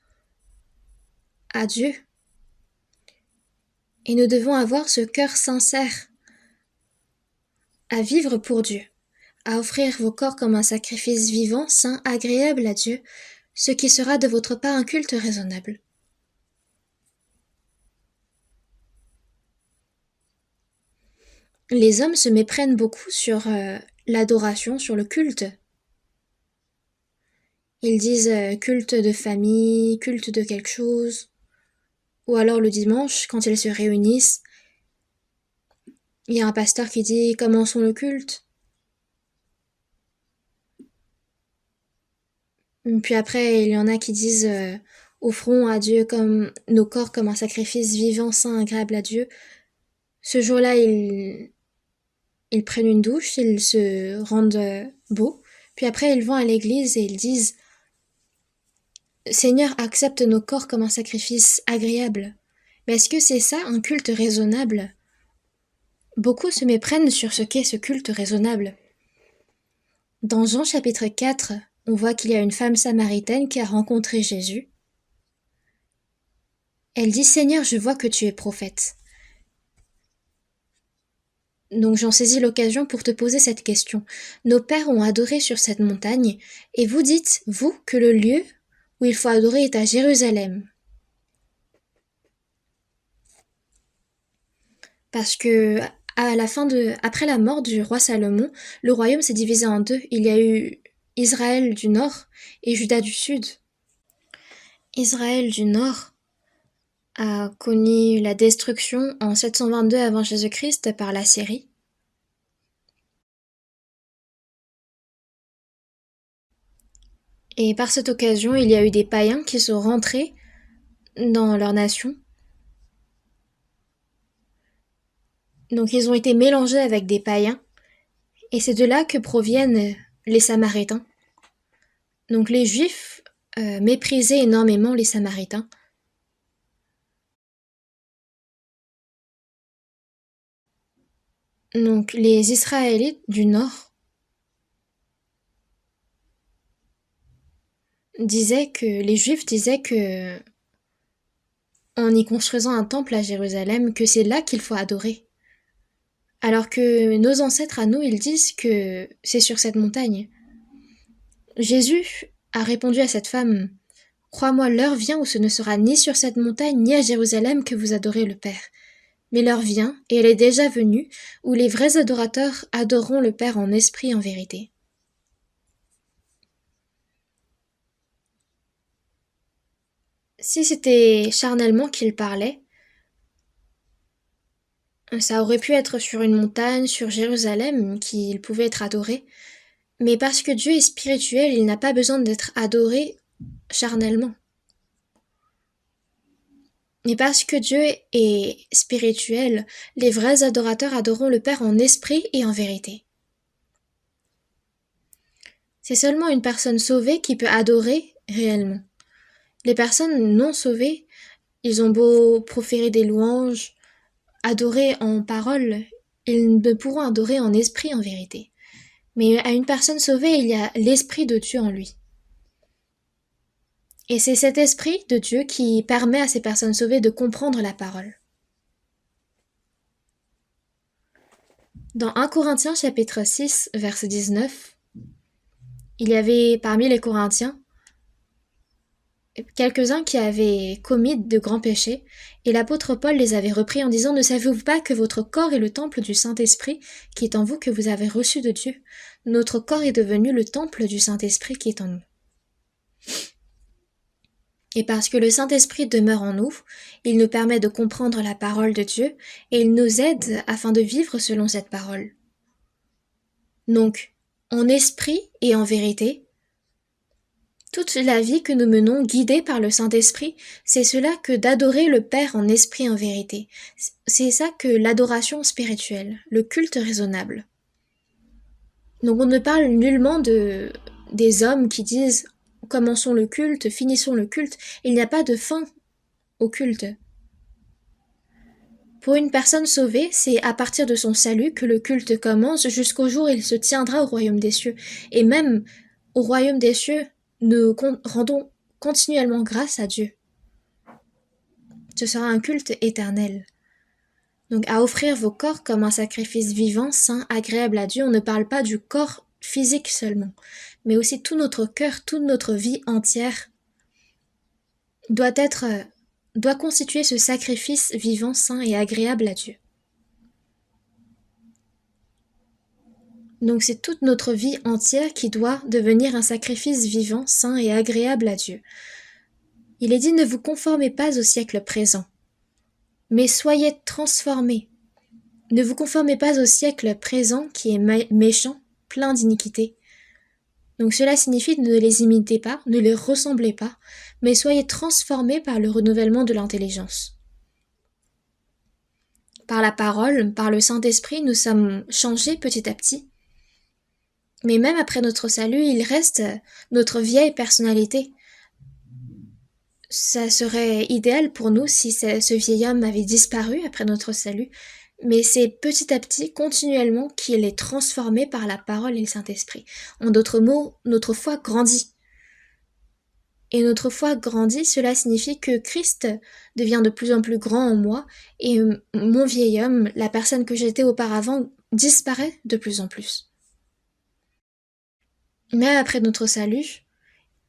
à Dieu. Et nous devons avoir ce cœur sincère à vivre pour Dieu, à offrir vos corps comme un sacrifice vivant, saint, agréable à Dieu, ce qui sera de votre part un culte raisonnable. Les hommes se méprennent beaucoup sur l'adoration, sur le culte. Ils disent culte de famille, culte de quelque chose. Ou alors le dimanche, quand ils se réunissent, il y a un pasteur qui dit « Commençons le culte ». Puis après, il y en a qui disent offrons à Dieu comme nos corps comme un sacrifice vivant, saint, agréable à Dieu. Ce jour-là, ils prennent une douche, ils se rendent beaux. Puis après, ils vont à l'église et ils disent Seigneur, accepte nos corps comme un sacrifice agréable. Mais est-ce que c'est ça un culte raisonnable? Beaucoup se méprennent sur ce qu'est ce culte raisonnable. Dans Jean chapitre 4, on voit qu'il y a une femme samaritaine qui a rencontré Jésus. Elle dit « Seigneur, je vois que tu es prophète. » Donc j'en saisis l'occasion pour te poser cette question. Nos pères ont adoré sur cette montagne, et vous dites, vous, que le lieu où il faut adorer est à Jérusalem. Parce que après la mort du roi Salomon, le royaume s'est divisé en deux. Il y a eu Israël du nord et Juda du sud. Israël du nord a connu la destruction en 722 avant Jésus-Christ par l'Assyrie. Et par cette occasion, il y a eu des païens qui sont rentrés dans leur nation. Donc ils ont été mélangés avec des païens. Et c'est de là que proviennent les Samaritains. Donc les Juifs méprisaient énormément les Samaritains. Donc les Israélites du Nord les Juifs disaient que en y construisant un temple à Jérusalem, que c'est là qu'il faut adorer. Alors que nos ancêtres à nous, ils disent que c'est sur cette montagne. Jésus a répondu à cette femme « Crois-moi, l'heure vient où ce ne sera ni sur cette montagne ni à Jérusalem que vous adorez le Père. Mais l'heure vient, et elle est déjà venue, où les vrais adorateurs adoreront le Père en esprit et en vérité. » Si c'était charnellement qu'il parlait, ça aurait pu être sur une montagne, sur Jérusalem, qu'il pouvait être adoré. Mais parce que Dieu est spirituel, il n'a pas besoin d'être adoré charnellement. Et parce que Dieu est spirituel, les vrais adorateurs adoreront le Père en esprit et en vérité. C'est seulement une personne sauvée qui peut adorer réellement. Les personnes non sauvées, ils ont beau proférer des louanges, adorer en parole, ils ne pourront adorer en esprit en vérité. Mais à une personne sauvée, il y a l'esprit de Dieu en lui. Et c'est cet esprit de Dieu qui permet à ces personnes sauvées de comprendre la parole. Dans 1 Corinthiens chapitre 6, verset 19, il y avait parmi les Corinthiens quelques-uns qui avaient commis de grands péchés, et l'apôtre Paul les avait repris en disant « Ne savez-vous pas que votre corps est le temple du Saint-Esprit qui est en vous que vous avez reçu de Dieu? Notre corps est devenu le temple du Saint-Esprit qui est en nous. » Et parce que le Saint-Esprit demeure en nous, il nous permet de comprendre la parole de Dieu, et il nous aide afin de vivre selon cette parole. Donc, en esprit et en vérité, toute la vie que nous menons guidée par le Saint-Esprit, c'est cela que d'adorer le Père en esprit et en vérité. C'est ça que l'adoration spirituelle, le culte raisonnable. Donc on ne parle nullement des hommes qui disent « commençons le culte, finissons le culte ». Il n'y a pas de fin au culte. Pour une personne sauvée, c'est à partir de son salut que le culte commence jusqu'au jour où il se tiendra au royaume des cieux. Et même au royaume des cieux, nous rendons continuellement grâce à Dieu. Ce sera un culte éternel. Donc à offrir vos corps comme un sacrifice vivant, saint, agréable à Dieu, on ne parle pas du corps physique seulement, mais aussi tout notre cœur, toute notre vie entière doit constituer ce sacrifice vivant, saint et agréable à Dieu. Donc c'est toute notre vie entière qui doit devenir un sacrifice vivant, saint et agréable à Dieu. Il est dit « Ne vous conformez pas au siècle présent, mais soyez transformés. Ne vous conformez pas au siècle présent qui est méchant, plein d'iniquités. Donc cela signifie ne les imitez pas, ne les ressemblez pas, mais soyez transformés par le renouvellement de l'intelligence. Par la parole, par le Saint-Esprit, nous sommes changés petit à petit. Mais même après notre salut, il reste notre vieille personnalité. Ça serait idéal pour nous si ce vieil homme avait disparu après notre salut, mais c'est petit à petit, continuellement, qu'il est transformé par la parole et le Saint-Esprit. En d'autres mots, notre foi grandit. Et notre foi grandit, cela signifie que Christ devient de plus en plus grand en moi, et mon vieil homme, la personne que j'étais auparavant, disparaît de plus en plus. Mais après notre salut,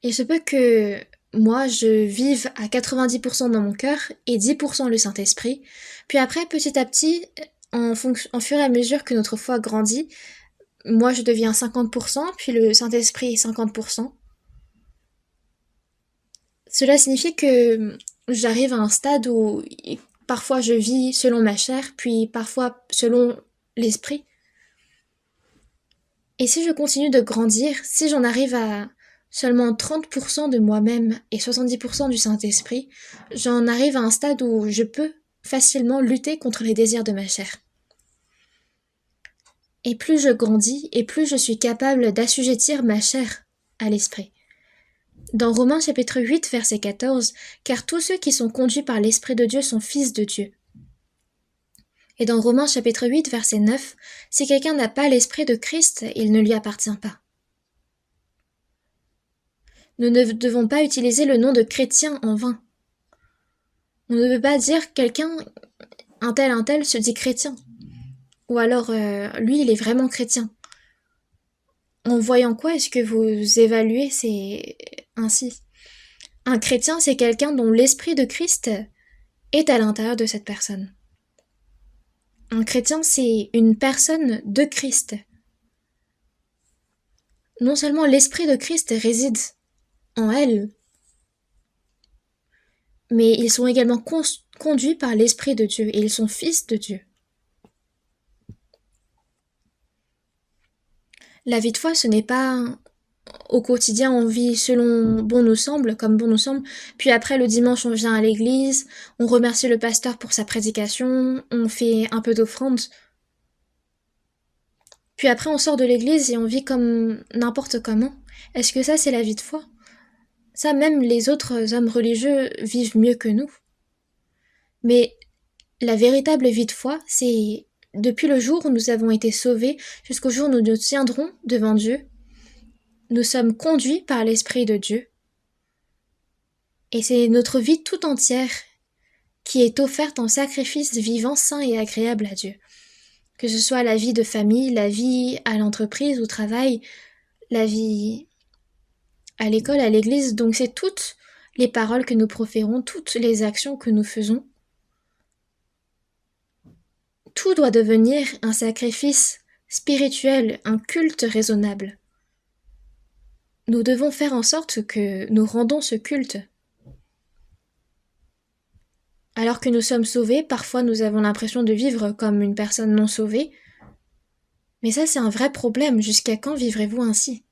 il se peut que moi je vive à 90% dans mon cœur et 10% le Saint-Esprit, puis après petit à petit, en fur et à mesure que notre foi grandit, moi je deviens 50%, puis le Saint-Esprit 50%. Cela signifie que j'arrive à un stade où parfois je vis selon ma chair, puis parfois selon l'esprit. Et si je continue de grandir, si j'en arrive à seulement 30% de moi-même et 70% du Saint-Esprit, j'en arrive à un stade où je peux facilement lutter contre les désirs de ma chair. Et plus je grandis, et plus je suis capable d'assujettir ma chair à l'esprit. Dans Romains chapitre 8, verset 14, « Car tous ceux qui sont conduits par l'Esprit de Dieu sont fils de Dieu. » Et dans Romains chapitre 8, verset 9, « Si quelqu'un n'a pas l'Esprit de Christ, il ne lui appartient pas. » Nous ne devons pas utiliser le nom de chrétien en vain. On ne peut pas dire quelqu'un, un tel se dit chrétien. Ou alors, lui, il est vraiment chrétien. En voyant quoi est-ce que vous évaluez c'est ainsi? Un chrétien, c'est quelqu'un dont l'Esprit de Christ est à l'intérieur de cette personne. Un chrétien, c'est une personne de Christ. Non seulement l'Esprit de Christ réside en elle, mais ils sont également conduits par l'Esprit de Dieu et ils sont fils de Dieu. La vie de foi, ce n'est pas au quotidien on vit selon bon nous semble, comme bon nous semble, puis après le dimanche on vient à l'église, on remercie le pasteur pour sa prédication, on fait un peu d'offrande, puis après on sort de l'église et on vit comme n'importe comment. Est-ce que ça c'est la vie de foi? Ça même les autres hommes religieux vivent mieux que nous. Mais la véritable vie de foi, c'est depuis le jour où nous avons été sauvés jusqu'au jour où nous nous tiendrons devant Dieu. Nous sommes conduits par l'Esprit de Dieu. Et c'est notre vie tout entière qui est offerte en sacrifice vivant, saint et agréable à Dieu. Que ce soit la vie de famille, la vie à l'entreprise, au travail, la vie à l'école, à l'église. Donc c'est toutes les paroles que nous proférons, toutes les actions que nous faisons. Tout doit devenir un sacrifice spirituel, un culte raisonnable. Nous devons faire en sorte que nous rendons ce culte. Alors que nous sommes sauvés, parfois nous avons l'impression de vivre comme une personne non sauvée. Mais ça, c'est un vrai problème. Jusqu'à quand vivrez-vous ainsi?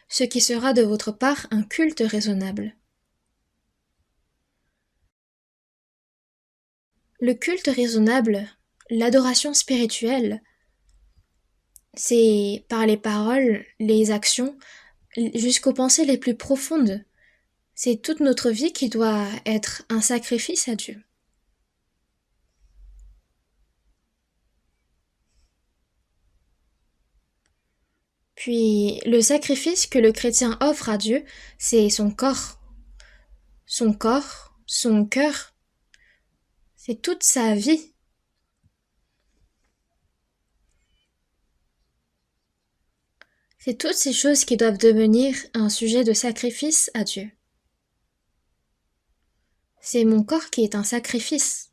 Ce qui sera de votre part un culte raisonnable. Le culte raisonnable, l'adoration spirituelle, c'est par les paroles, les actions, jusqu'aux pensées les plus profondes. C'est toute notre vie qui doit être un sacrifice à Dieu. Puis le sacrifice que le chrétien offre à Dieu, c'est son corps, son cœur, c'est toute sa vie. C'est toutes ces choses qui doivent devenir un sujet de sacrifice à Dieu. C'est mon corps qui est un sacrifice.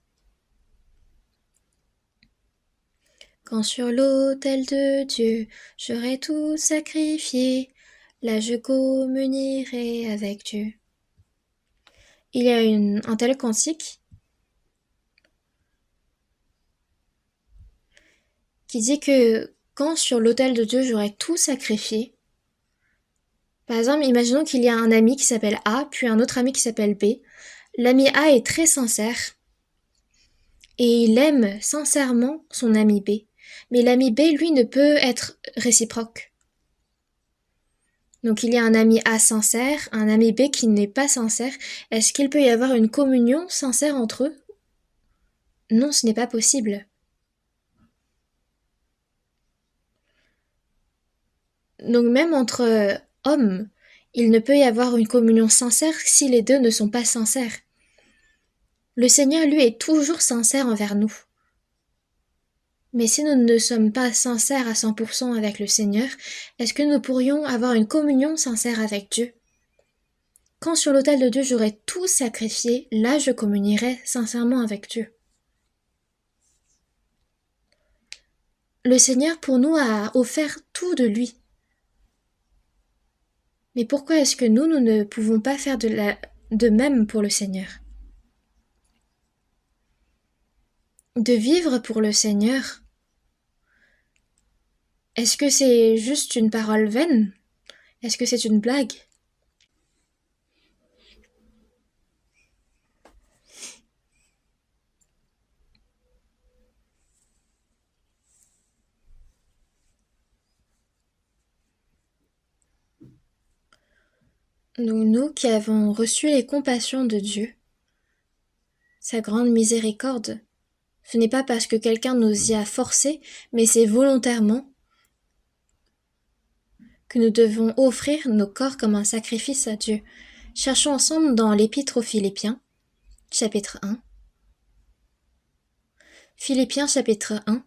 Quand sur l'autel de Dieu, j'aurai tout sacrifié, là je communierai avec Dieu. il y a un tel cantique qui dit que quand sur l'autel de Dieu j'aurai tout sacrifié, par exemple, imaginons qu'il y a un ami qui s'appelle A, puis un autre ami qui s'appelle B. L'ami A est très sincère et il aime sincèrement son ami B. Mais l'ami B, lui, ne peut être réciproque. Donc il y a un ami A sincère, un ami B qui n'est pas sincère. Est-ce qu'il peut y avoir une communion sincère entre eux? Non, ce n'est pas possible. Donc même entre hommes, il ne peut y avoir une communion sincère si les deux ne sont pas sincères. Le Seigneur, lui, est toujours sincère envers nous. Mais si nous ne sommes pas sincères à 100% avec le Seigneur, est-ce que nous pourrions avoir une communion sincère avec Dieu? Quand sur l'autel de Dieu j'aurai tout sacrifié, là je communierai sincèrement avec Dieu. Le Seigneur pour nous a offert tout de lui. Mais pourquoi est-ce que nous ne pouvons pas faire de même pour le Seigneur? De vivre pour le Seigneur, est-ce que c'est juste une parole vaine? Est-ce que c'est une blague? Nous qui avons reçu les compassions de Dieu, sa grande miséricorde, ce n'est pas parce que quelqu'un nous y a forcé, mais c'est volontairement que nous devons offrir nos corps comme un sacrifice à Dieu. Cherchons ensemble dans l'Épître aux Philippiens, chapitre 1. Philippiens chapitre 1,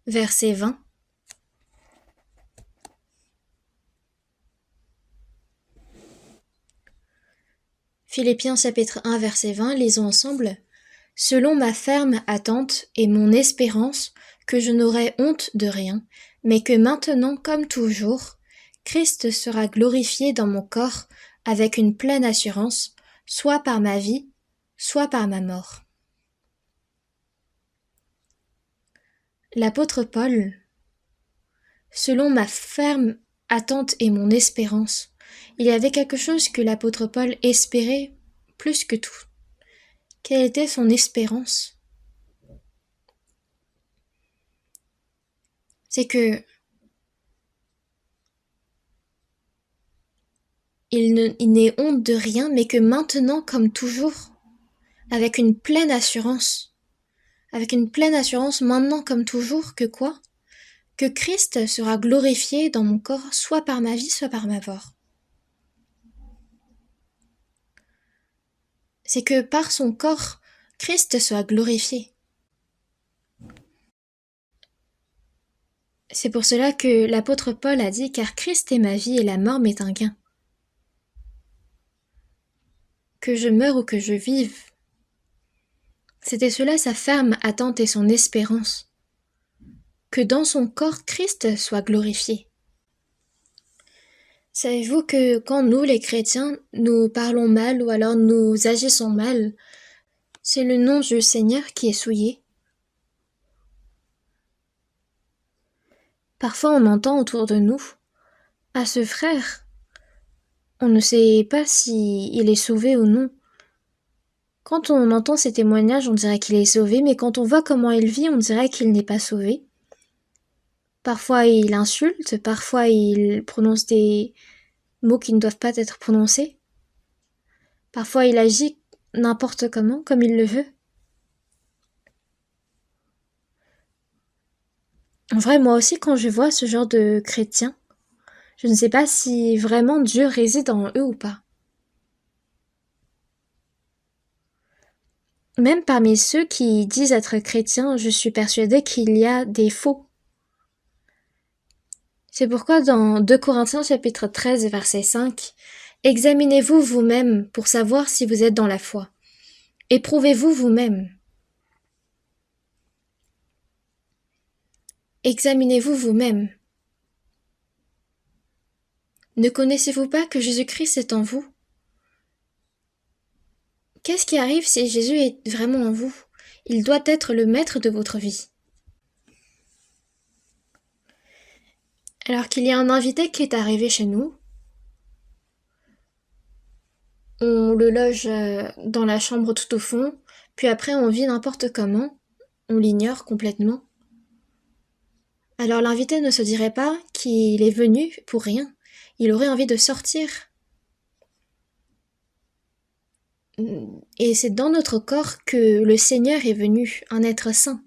verset 20. Philippiens chapitre 1, verset 20, lisons ensemble. Selon ma ferme attente et mon espérance que je n'aurai honte de rien, mais que maintenant, comme toujours, Christ sera glorifié dans mon corps avec une pleine assurance, soit par ma vie, soit par ma mort. L'apôtre Paul, selon ma ferme attente et mon espérance, il y avait quelque chose que l'apôtre Paul espérait plus que tout. Quelle était son espérance? C'est que il n'est honte de rien, mais que maintenant, comme toujours, avec une pleine assurance, maintenant comme toujours, que quoi? Que Christ sera glorifié dans mon corps, soit par ma vie, soit par ma mort. C'est que par son corps, Christ soit glorifié. C'est pour cela que l'apôtre Paul a dit « Car Christ est ma vie et la mort m'est un gain. » Que je meure ou que je vive. C'était cela sa ferme attente et son espérance. Que dans son corps, Christ soit glorifié. Savez-vous que quand nous, les chrétiens, nous parlons mal ou alors nous agissons mal, c'est le nom du Seigneur qui est souillé? Parfois on entend autour de nous « Ah, ce frère, on ne sait pas s'il est sauvé ou non. » Quand on entend ces témoignages, on dirait qu'il est sauvé, mais quand on voit comment il vit, on dirait qu'il n'est pas sauvé. Parfois il insulte, parfois il prononce des mots qui ne doivent pas être prononcés. Parfois il agit n'importe comment, comme il le veut. En vrai, moi aussi, quand je vois ce genre de chrétiens, je ne sais pas si vraiment Dieu réside en eux ou pas. Même parmi ceux qui disent être chrétiens, je suis persuadée qu'il y a des faux. C'est pourquoi dans 2 Corinthiens chapitre 13 verset 5, « Examinez-vous vous-même pour savoir si vous êtes dans la foi. Éprouvez-vous vous-même. » Examinez-vous vous-même. Ne connaissez-vous pas que Jésus-Christ est en vous? Qu'est-ce qui arrive si Jésus est vraiment en vous? Il doit être le maître de votre vie. Alors qu'il y a un invité qui est arrivé chez nous, on le loge dans la chambre tout au fond, puis après on vit n'importe comment, on l'ignore complètement. Alors l'invité ne se dirait pas qu'il est venu pour rien, il aurait envie de sortir. Et c'est dans notre corps que le Seigneur est venu, un être saint.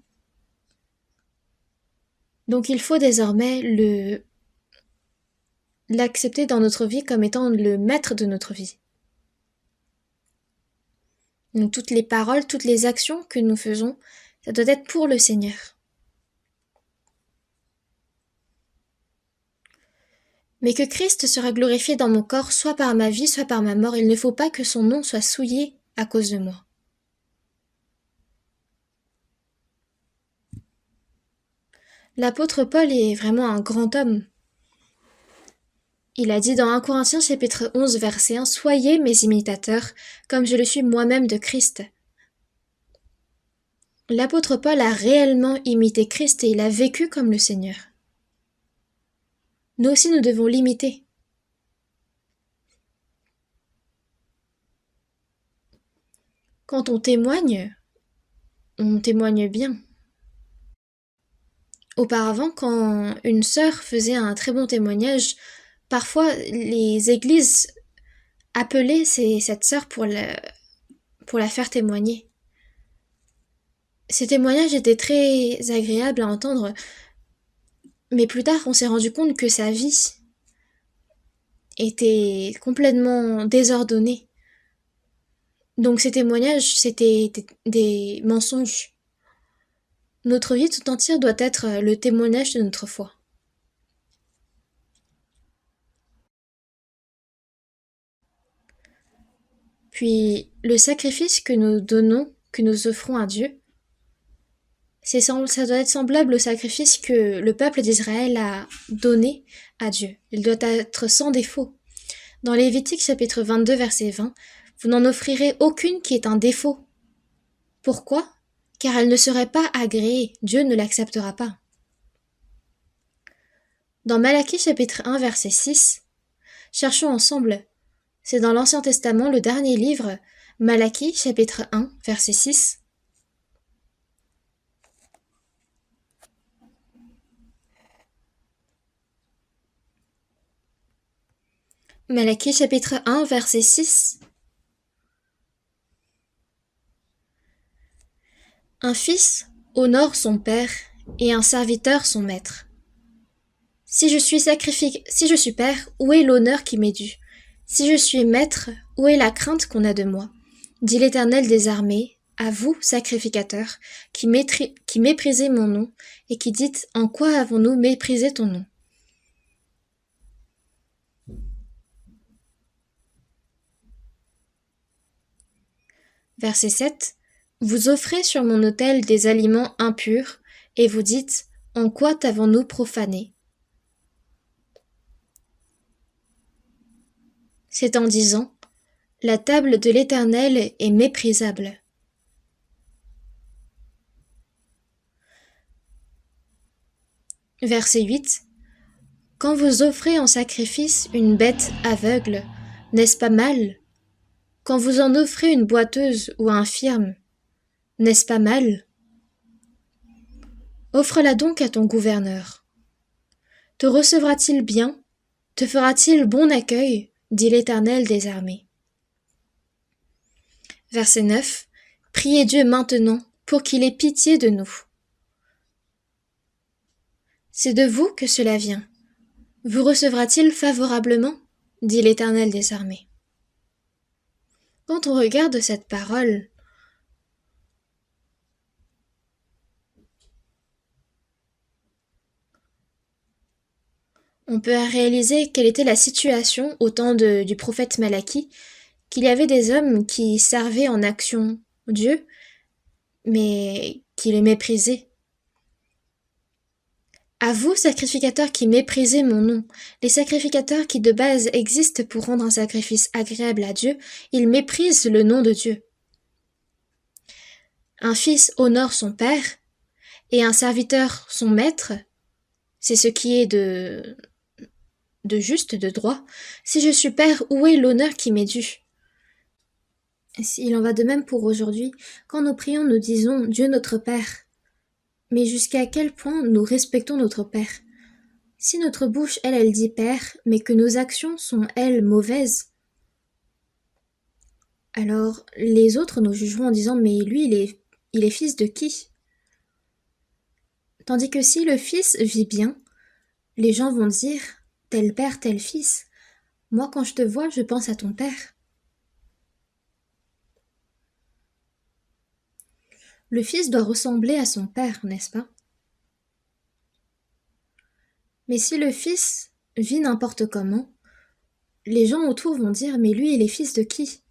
Donc il faut désormais l'accepter dans notre vie comme étant le maître de notre vie. Donc toutes les paroles, toutes les actions que nous faisons, ça doit être pour le Seigneur. Mais que Christ sera glorifié dans mon corps, soit par ma vie, soit par ma mort, il ne faut pas que son nom soit souillé à cause de moi. L'apôtre Paul est vraiment un grand homme. Il a dit dans 1 Corinthiens chapitre 11 verset 1 « Soyez mes imitateurs, comme je le suis moi-même de Christ ». L'apôtre Paul a réellement imité Christ et il a vécu comme le Seigneur. Nous aussi nous devons l'imiter. Quand on témoigne bien. Auparavant, quand une sœur faisait un très bon témoignage, parfois les églises appelaient cette sœur pour la faire témoigner. Ces témoignages étaient très agréables à entendre, mais plus tard on s'est rendu compte que sa vie était complètement désordonnée. Donc ces témoignages, c'était des mensonges. Notre vie tout entière doit être le témoignage de notre foi. Puis le sacrifice que nous donnons, que nous offrons à Dieu, ça doit être semblable au sacrifice que le peuple d'Israël a donné à Dieu. Il doit être sans défaut. Dans Lévitique chapitre 22 verset 20, vous n'en offrirez aucune qui est un défaut. Pourquoi? Car elle ne serait pas agréée, Dieu ne l'acceptera pas. Dans Malachie chapitre 1 verset 6, cherchons ensemble. C'est dans l'Ancien Testament, le dernier livre, Malachie chapitre 1 verset 6. Malachie chapitre 1 verset 6. Un fils honore son père et un serviteur son maître. Si je suis père, où est l'honneur qui m'est dû? Si je suis maître, où est la crainte qu'on a de moi? Dit l'Éternel des armées, à vous, sacrificateurs, qui méprisez mon nom, et qui dites, en quoi avons-nous méprisé ton nom? Verset 7. Vous offrez sur mon autel des aliments impurs, et vous dites, en quoi t'avons-nous profané? C'est en disant, la table de l'Éternel est méprisable. Verset 8. Quand vous offrez en sacrifice une bête aveugle, n'est-ce pas mal? Quand vous en offrez une boiteuse ou infirme, n'est-ce pas mal? Offre-la donc à ton gouverneur. Te recevra-t-il bien? Te fera-t-il bon accueil? Dit l'Éternel des armées. Verset 9. Priez Dieu maintenant pour qu'il ait pitié de nous. C'est de vous que cela vient. Vous recevra-t-il favorablement? Dit l'Éternel des armées. Quand on regarde cette parole, on peut réaliser quelle était la situation au temps du prophète Malachie, qu'il y avait des hommes qui servaient en action Dieu, mais qui le méprisaient. À vous, sacrificateurs qui méprisez mon nom, les sacrificateurs qui de base existent pour rendre un sacrifice agréable à Dieu, ils méprisent le nom de Dieu. Un fils honore son père et un serviteur son maître. C'est ce qui est de juste, de droit. Si je suis père, où est l'honneur qui m'est dû? Il en va de même pour aujourd'hui. Quand nous prions, nous disons Dieu notre Père. Mais jusqu'à quel point nous respectons notre Père? Si notre bouche, elle dit Père, mais que nos actions sont, elles, mauvaises, alors les autres nous jugeront en disant mais lui, il est fils de qui? Tandis que si le fils vit bien, les gens vont dire tel père, tel fils. Moi, quand je te vois, je pense à ton père. Le fils doit ressembler à son père, n'est-ce pas? Mais si le fils vit n'importe comment, les gens autour vont dire mais lui, il est fils de qui?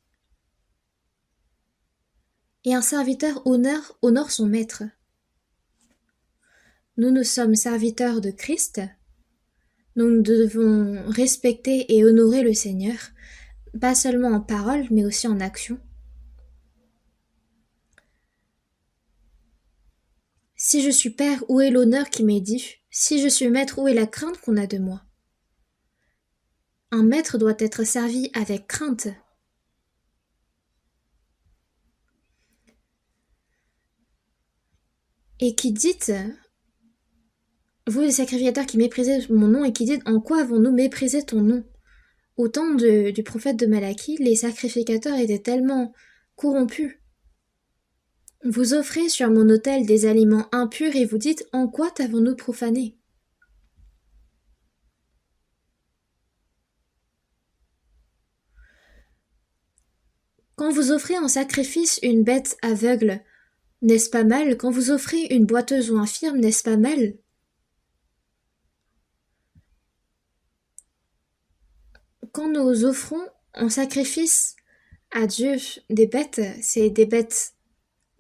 Et un serviteur honore son maître. Nous sommes serviteurs de Christ. Nous devons respecter et honorer le Seigneur, pas seulement en parole, mais aussi en action. Si je suis père, où est l'honneur qui m'est dû? Si je suis maître, où est la crainte qu'on a de moi? Un maître doit être servi avec crainte. Et qui dit, vous les sacrificateurs qui méprisez mon nom, et qui dites, en quoi avons-nous méprisé ton nom? Au temps du prophète de Malachie, les sacrificateurs étaient tellement corrompus. Vous offrez sur mon autel des aliments impurs et vous dites, en quoi t'avons-nous profané? Quand vous offrez en sacrifice une bête aveugle, n'est-ce pas mal? Quand vous offrez une boiteuse ou infirme, n'est-ce pas mal? Quand nous offrons en sacrifice à Dieu des bêtes, c'est des bêtes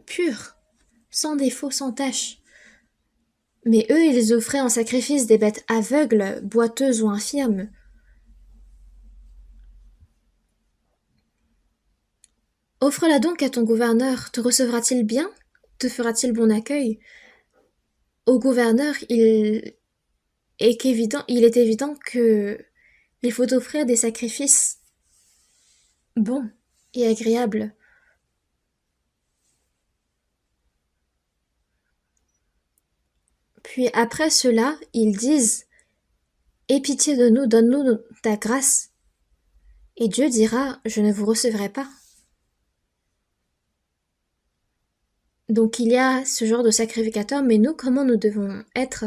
pures, sans défaut, sans tache. Mais eux, ils offraient en sacrifice des bêtes aveugles, boiteuses ou infirmes. Offre-la donc à ton gouverneur, te recevra-t-il bien? Te fera-t-il bon accueil? Au gouverneur, il est évident que il faut offrir des sacrifices bons et agréables. Puis après cela, ils disent Aie pitié de nous, donne-nous ta grâce. Et Dieu dira Je ne vous recevrai pas. Donc il y a ce genre de sacrificateur, mais nous, comment nous devons être?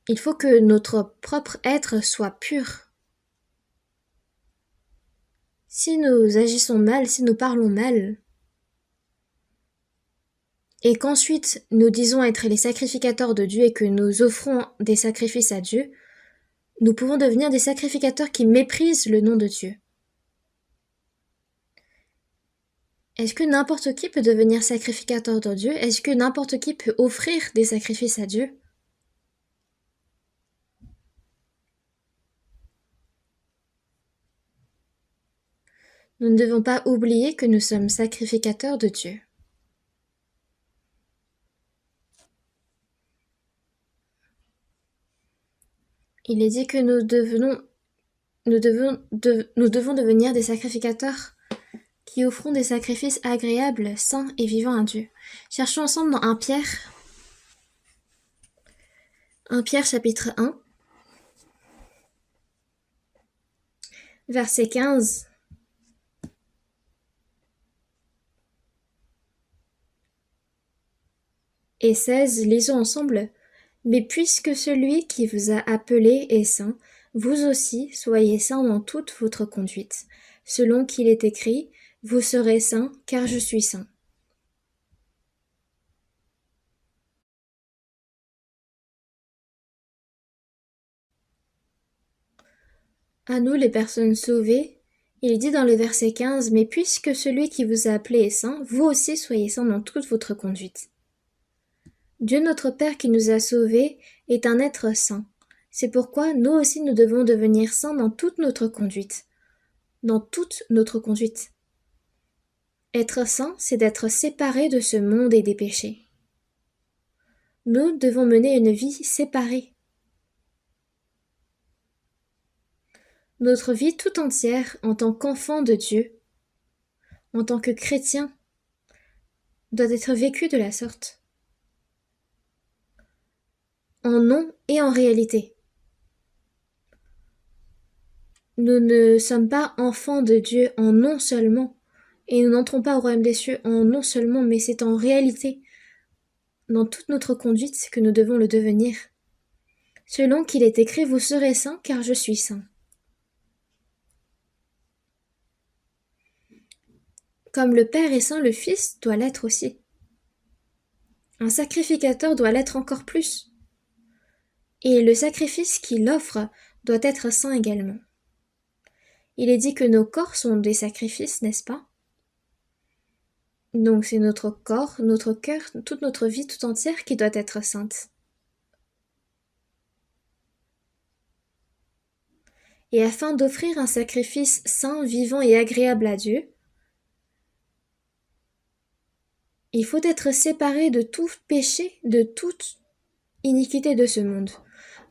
Il faut que notre propre être soit pur. Si nous agissons mal, si nous parlons mal, et qu'ensuite nous disons être les sacrificateurs de Dieu et que nous offrons des sacrifices à Dieu, nous pouvons devenir des sacrificateurs qui méprisent le nom de Dieu. Est-ce que n'importe qui peut devenir sacrificateur de Dieu? Est-ce que n'importe qui peut offrir des sacrifices à Dieu? Nous ne devons pas oublier que nous sommes sacrificateurs de Dieu. Il est dit que nous devons devenir des sacrificateurs qui offront des sacrifices agréables, saints et vivants à Dieu. Cherchons ensemble dans 1 Pierre. 1 Pierre chapitre 1, verset 15. Et 16, lisons ensemble. Mais puisque celui qui vous a appelé est saint, vous aussi soyez saints dans toute votre conduite. Selon qu'il est écrit, vous serez saints, car je suis saint. À nous les personnes sauvées, il dit dans le verset 15, mais puisque celui qui vous a appelé est saint, vous aussi soyez saints dans toute votre conduite. Dieu notre Père qui nous a sauvés est un être saint. C'est pourquoi nous aussi nous devons devenir saints dans toute notre conduite. Dans toute notre conduite. Être saint, c'est d'être séparé de ce monde et des péchés. Nous devons mener une vie séparée. Notre vie tout entière, en tant qu'enfant de Dieu, en tant que chrétien, doit être vécue de la sorte. En nom et en réalité. Nous ne sommes pas enfants de Dieu en nom seulement, et nous n'entrons pas au royaume des cieux en nom seulement, mais c'est en réalité, dans toute notre conduite, que nous devons le devenir. Selon qu'il est écrit, vous serez saints, car je suis saint. Comme le Père est saint, le Fils doit l'être aussi. Un sacrificateur doit l'être encore plus. Et le sacrifice qu'il offre doit être saint également. Il est dit que nos corps sont des sacrifices, n'est-ce pas? Donc c'est notre corps, notre cœur, toute notre vie tout entière qui doit être sainte. Et afin d'offrir un sacrifice saint, vivant et agréable à Dieu, il faut être séparé de tout péché, de toute iniquité de ce monde.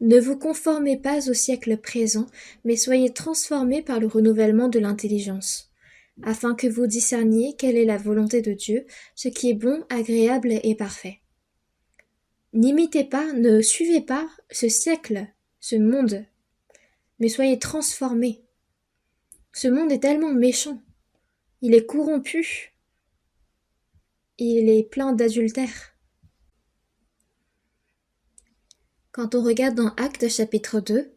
Ne vous conformez pas au siècle présent, mais soyez transformés par le renouvellement de l'intelligence, afin que vous discerniez quelle est la volonté de Dieu, ce qui est bon, agréable et parfait. N'imitez pas, ne suivez pas ce siècle, ce monde, mais soyez transformés. Ce monde est tellement méchant, il est corrompu, il est plein d'adultère. Quand on regarde dans Actes chapitre 2,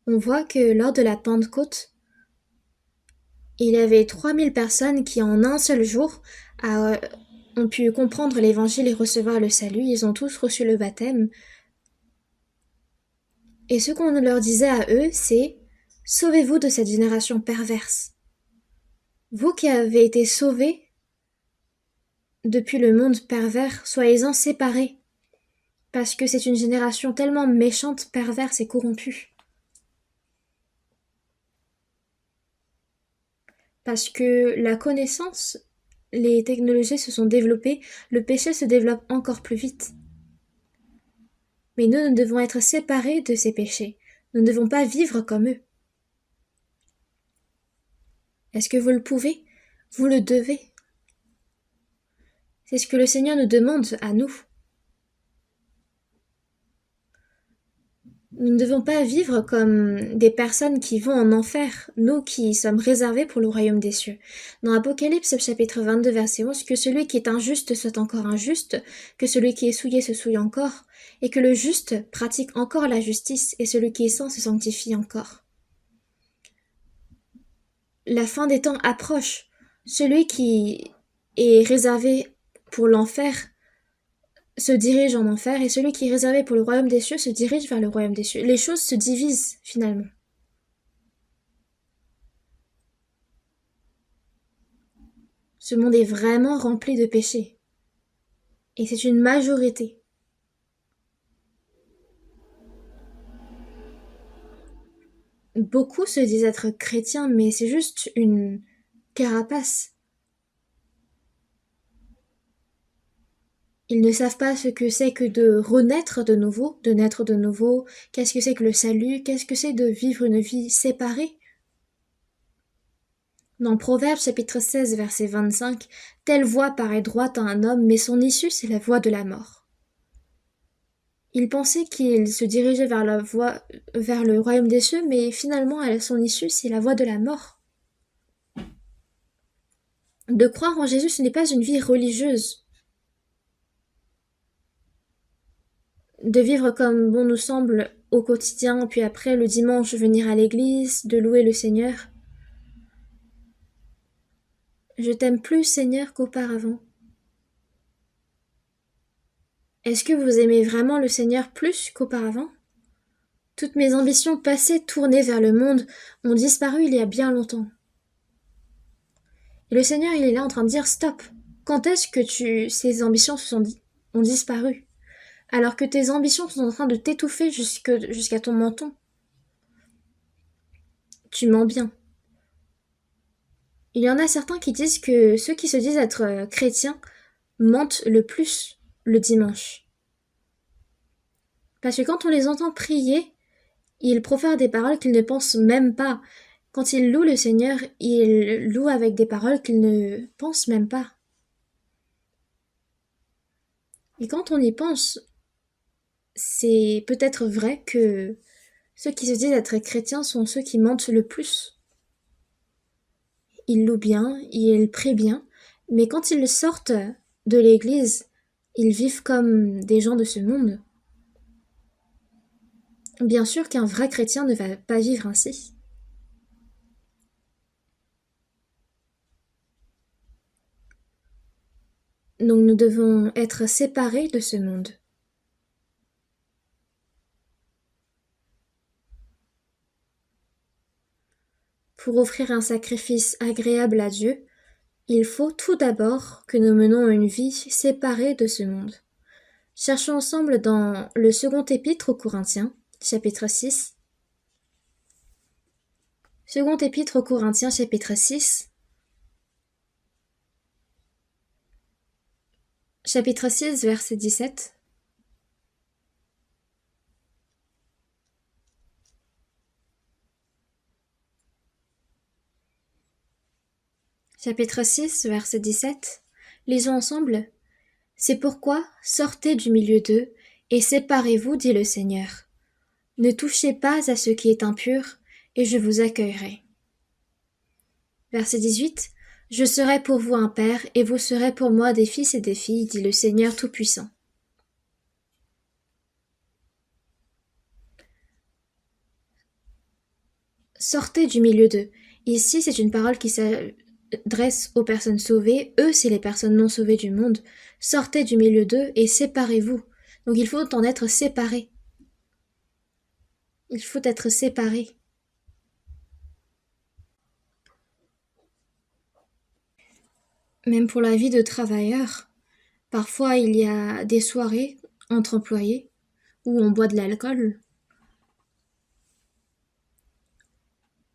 on voit que lors de la Pentecôte, il y avait 3000 personnes qui en un seul jour ont pu comprendre l'évangile et recevoir le salut. Ils ont tous reçu le baptême. Et ce qu'on leur disait à eux, c'est « Sauvez-vous de cette génération perverse. Vous qui avez été sauvés depuis le monde pervers, soyez-en séparés, parce que c'est une génération tellement méchante, perverse et corrompue. » Parce que la connaissance, les technologies se sont développées, le péché se développe encore plus vite. Mais nous devons être séparés de ces péchés. Nous ne devons pas vivre comme eux. Est-ce que vous le pouvez? Vous le devez. C'est ce que le Seigneur nous demande à nous. Nous ne devons pas vivre comme des personnes qui vont en enfer, nous qui sommes réservés pour le royaume des cieux. Dans Apocalypse chapitre 22 verset 11, que celui qui est injuste soit encore injuste, que celui qui est souillé se souille encore, et que le juste pratique encore la justice, et celui qui est saint se sanctifie encore. La fin des temps approche. Celui qui est réservé pour l'enfer se dirige en enfer, et celui qui est réservé pour le royaume des cieux se dirige vers le royaume des cieux. Les choses se divisent finalement. Ce monde est vraiment rempli de péchés. Et c'est une majorité. Beaucoup se disent être chrétiens, mais c'est juste une carapace. Ils ne savent pas ce que c'est que de renaître de nouveau, de naître de nouveau, qu'est-ce que c'est que le salut, qu'est-ce que c'est de vivre une vie séparée. Dans Proverbes chapitre 16 verset 25, « Telle voie paraît droite à un homme, mais son issue c'est la voie de la mort. » Il pensait qu'il se dirigeait vers le royaume des cieux, mais finalement son issue c'est la voie de la mort. De croire en Jésus, ce n'est pas une vie religieuse. De vivre comme bon nous semble au quotidien, puis après le dimanche venir à l'église, de louer le Seigneur. Je t'aime plus, Seigneur, qu'auparavant. Est-ce que vous aimez vraiment le Seigneur plus qu'auparavant? Toutes mes ambitions passées tournées vers le monde ont disparu il y a bien longtemps. Et le Seigneur, il est là en train de dire stop. Quand est-ce que ces ambitions ont disparu? Alors que tes ambitions sont en train de t'étouffer jusqu'à ton menton. Tu mens bien. Il y en a certains qui disent que ceux qui se disent être chrétiens mentent le plus le dimanche. Parce que quand on les entend prier, ils profèrent des paroles qu'ils ne pensent même pas. Quand ils louent le Seigneur, ils louent avec des paroles qu'ils ne pensent même pas. Et quand on y pense, c'est peut-être vrai que ceux qui se disent être chrétiens sont ceux qui mentent le plus. Ils louent bien, ils prient bien, mais quand ils sortent de l'église, ils vivent comme des gens de ce monde. Bien sûr qu'un vrai chrétien ne va pas vivre ainsi. Donc nous devons être séparés de ce monde. Pour offrir un sacrifice agréable à Dieu, il faut tout d'abord que nous menons une vie séparée de ce monde. Cherchons ensemble dans le second épître aux Corinthiens, chapitre 6. Second épître aux Corinthiens, chapitre 6. Chapitre 6, verset 17. Chapitre 6, verset 17. Lisons ensemble. C'est pourquoi sortez du milieu d'eux et séparez-vous, dit le Seigneur. Ne touchez pas à ce qui est impur, et je vous accueillerai. Verset 18. Je serai pour vous un père, et vous serez pour moi des fils et des filles, dit le Seigneur Tout-Puissant. Sortez du milieu d'eux. Ici, c'est une parole qui s'adresse aux personnes sauvées. Eux, c'est les personnes non sauvées du monde. Sortez du milieu d'eux et séparez-vous. Donc il faut en être séparé. Il faut être séparé. Même pour la vie de travailleur, parfois il y a des soirées entre employés où on boit de l'alcool.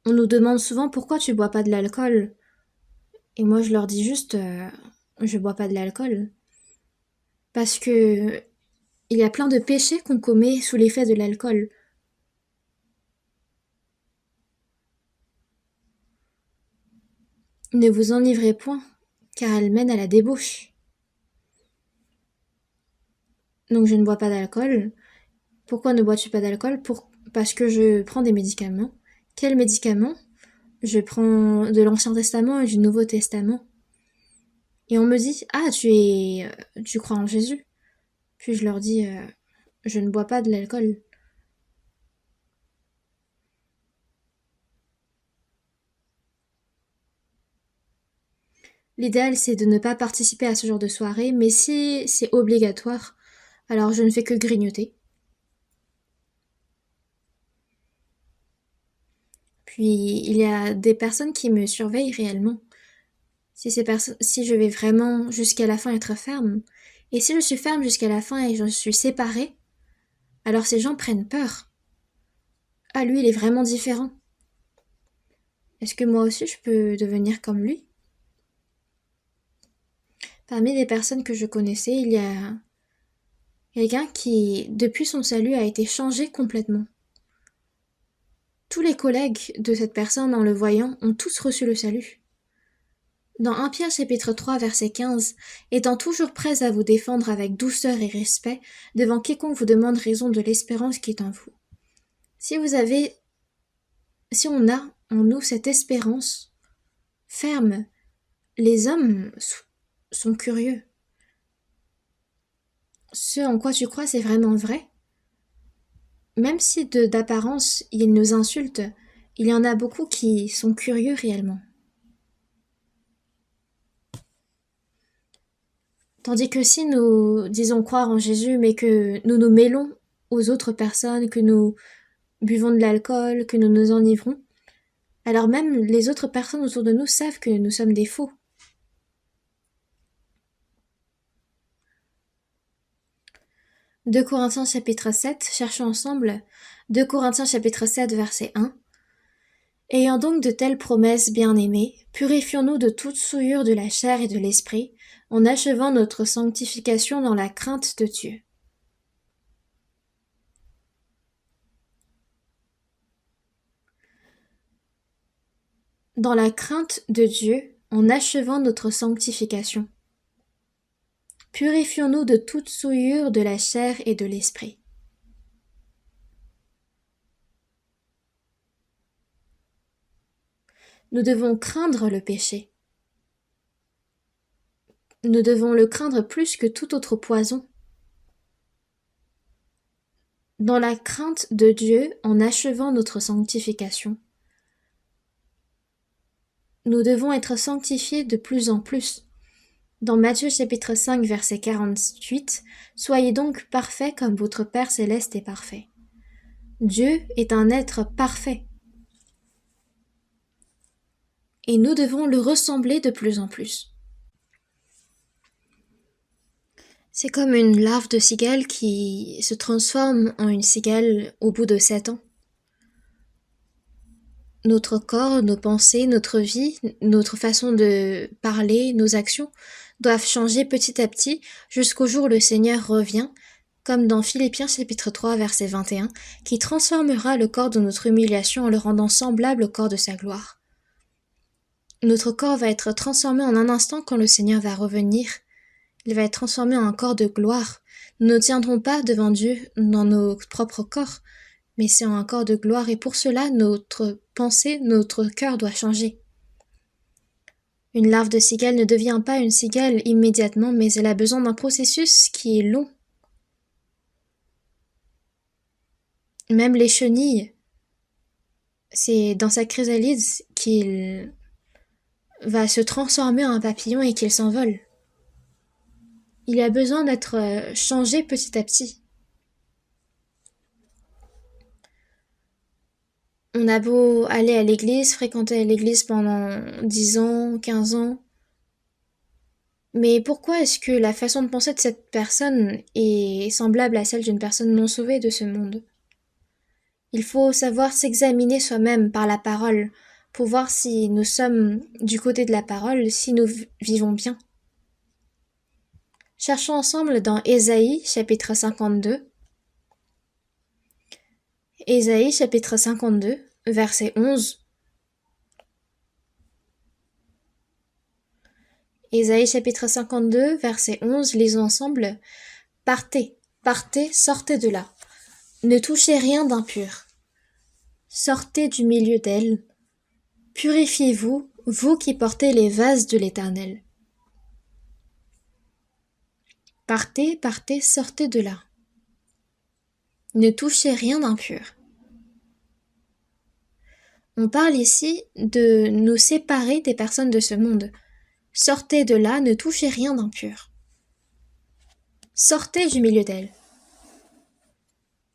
On nous demande souvent pourquoi tu bois pas de l'alcool. Et moi je leur dis juste je bois pas de l'alcool. Parce que il y a plein de péchés qu'on commet sous l'effet de l'alcool. Ne vous enivrez point, car elle mène à la débauche. Donc je ne bois pas d'alcool. Pourquoi ne bois-tu pas d'alcool? Parce que je prends des médicaments. Quels médicaments? Je prends de l'Ancien Testament et du Nouveau Testament. Et on me dit, ah, tu crois en Jésus? Puis je leur dis, je ne bois pas de l'alcool. L'idéal, c'est de ne pas participer à ce genre de soirée, mais si c'est obligatoire, alors je ne fais que grignoter. Puis il y a des personnes qui me surveillent réellement. Si je vais vraiment jusqu'à la fin être ferme, et si je suis ferme jusqu'à la fin et je suis séparée, alors ces gens prennent peur. Ah, lui, il est vraiment différent. Est-ce que moi aussi je peux devenir comme lui? Parmi les personnes que je connaissais, il y a quelqu'un qui, depuis son salut, a été changé complètement. Tous les collègues de cette personne, en le voyant, ont tous reçu le salut. Dans 1 Pierre chapitre 3 verset 15, étant toujours prêts à vous défendre avec douceur et respect devant quiconque vous demande raison de l'espérance qui est en vous. Si on a en nous cette espérance ferme, les hommes sont curieux. Ce en quoi tu crois, c'est vraiment vrai? Même si d'apparence ils nous insultent, il y en a beaucoup qui sont curieux réellement. Tandis que si nous disons croire en Jésus, mais que nous nous mêlons aux autres personnes, que nous buvons de l'alcool, que nous nous enivrons, alors même les autres personnes autour de nous savent que nous sommes des faux. 2 Corinthiens chapitre 7, cherchons ensemble 2 Corinthiens chapitre 7 verset 1. Ayant donc de telles promesses bien-aimées, purifions-nous de toute souillure de la chair et de l'esprit, en achevant notre sanctification dans la crainte de Dieu. Dans la crainte de Dieu, en achevant notre sanctification. Purifions-nous de toute souillure de la chair et de l'esprit. Nous devons craindre le péché. Nous devons le craindre plus que tout autre poison. Dans la crainte de Dieu, en achevant notre sanctification. Nous devons être sanctifiés de plus en plus. Dans Matthieu chapitre 5 verset 48, « Soyez donc parfaits comme votre Père céleste est parfait. » Dieu est un être parfait. Et nous devons le ressembler de plus en plus. C'est comme une larve de cigale qui se transforme en une cigale au bout de 7 ans. Notre corps, nos pensées, notre vie, notre façon de parler, nos actions doivent changer petit à petit jusqu'au jour où le Seigneur revient, comme dans Philippiens chapitre 3 verset 21, qui transformera le corps de notre humiliation en le rendant semblable au corps de sa gloire. Notre corps va être transformé en un instant quand le Seigneur va revenir. Il va être transformé en un corps de gloire. Nous ne tiendrons pas devant Dieu dans nos propres corps, mais c'est en un corps de gloire, et pour cela, notre pensée, notre cœur doit changer. Une larve de cigale ne devient pas une cigale immédiatement, mais elle a besoin d'un processus qui est long. Même les chenilles, c'est dans sa chrysalide qu'il va se transformer en un papillon et qu'il s'envole. Il a besoin d'être changé petit à petit. On a beau aller à l'église, fréquenter l'église pendant 10 ans, 15 ans, mais pourquoi est-ce que la façon de penser de cette personne est semblable à celle d'une personne non sauvée de ce monde? Il faut savoir s'examiner soi-même par la parole pour voir si nous sommes du côté de la parole, si nous vivons bien. Cherchons ensemble dans Ésaïe chapitre 52. Ésaïe chapitre 52, verset 11. Ésaïe chapitre 52, verset 11, lisons ensemble. « Partez, partez, sortez de là. Ne touchez rien d'impur. Sortez du milieu d'elle. Purifiez-vous, vous qui portez les vases de l'Éternel. » Partez, partez, sortez de là. Ne touchez rien d'impur. On parle ici de nous séparer des personnes de ce monde. Sortez de là, ne touchez rien d'impur. Sortez du milieu d'elle.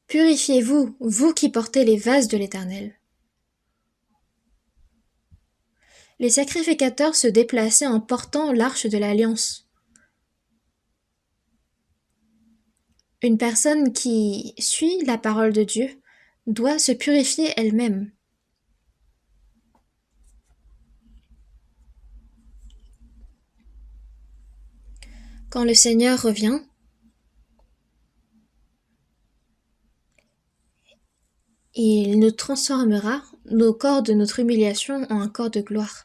Purifiez-vous, vous qui portez les vases de l'Éternel. Les sacrificateurs se déplaçaient en portant l'arche de l'Alliance. Une personne qui suit la parole de Dieu doit se purifier elle-même. Quand le Seigneur revient, il nous transformera nos corps de notre humiliation en un corps de gloire.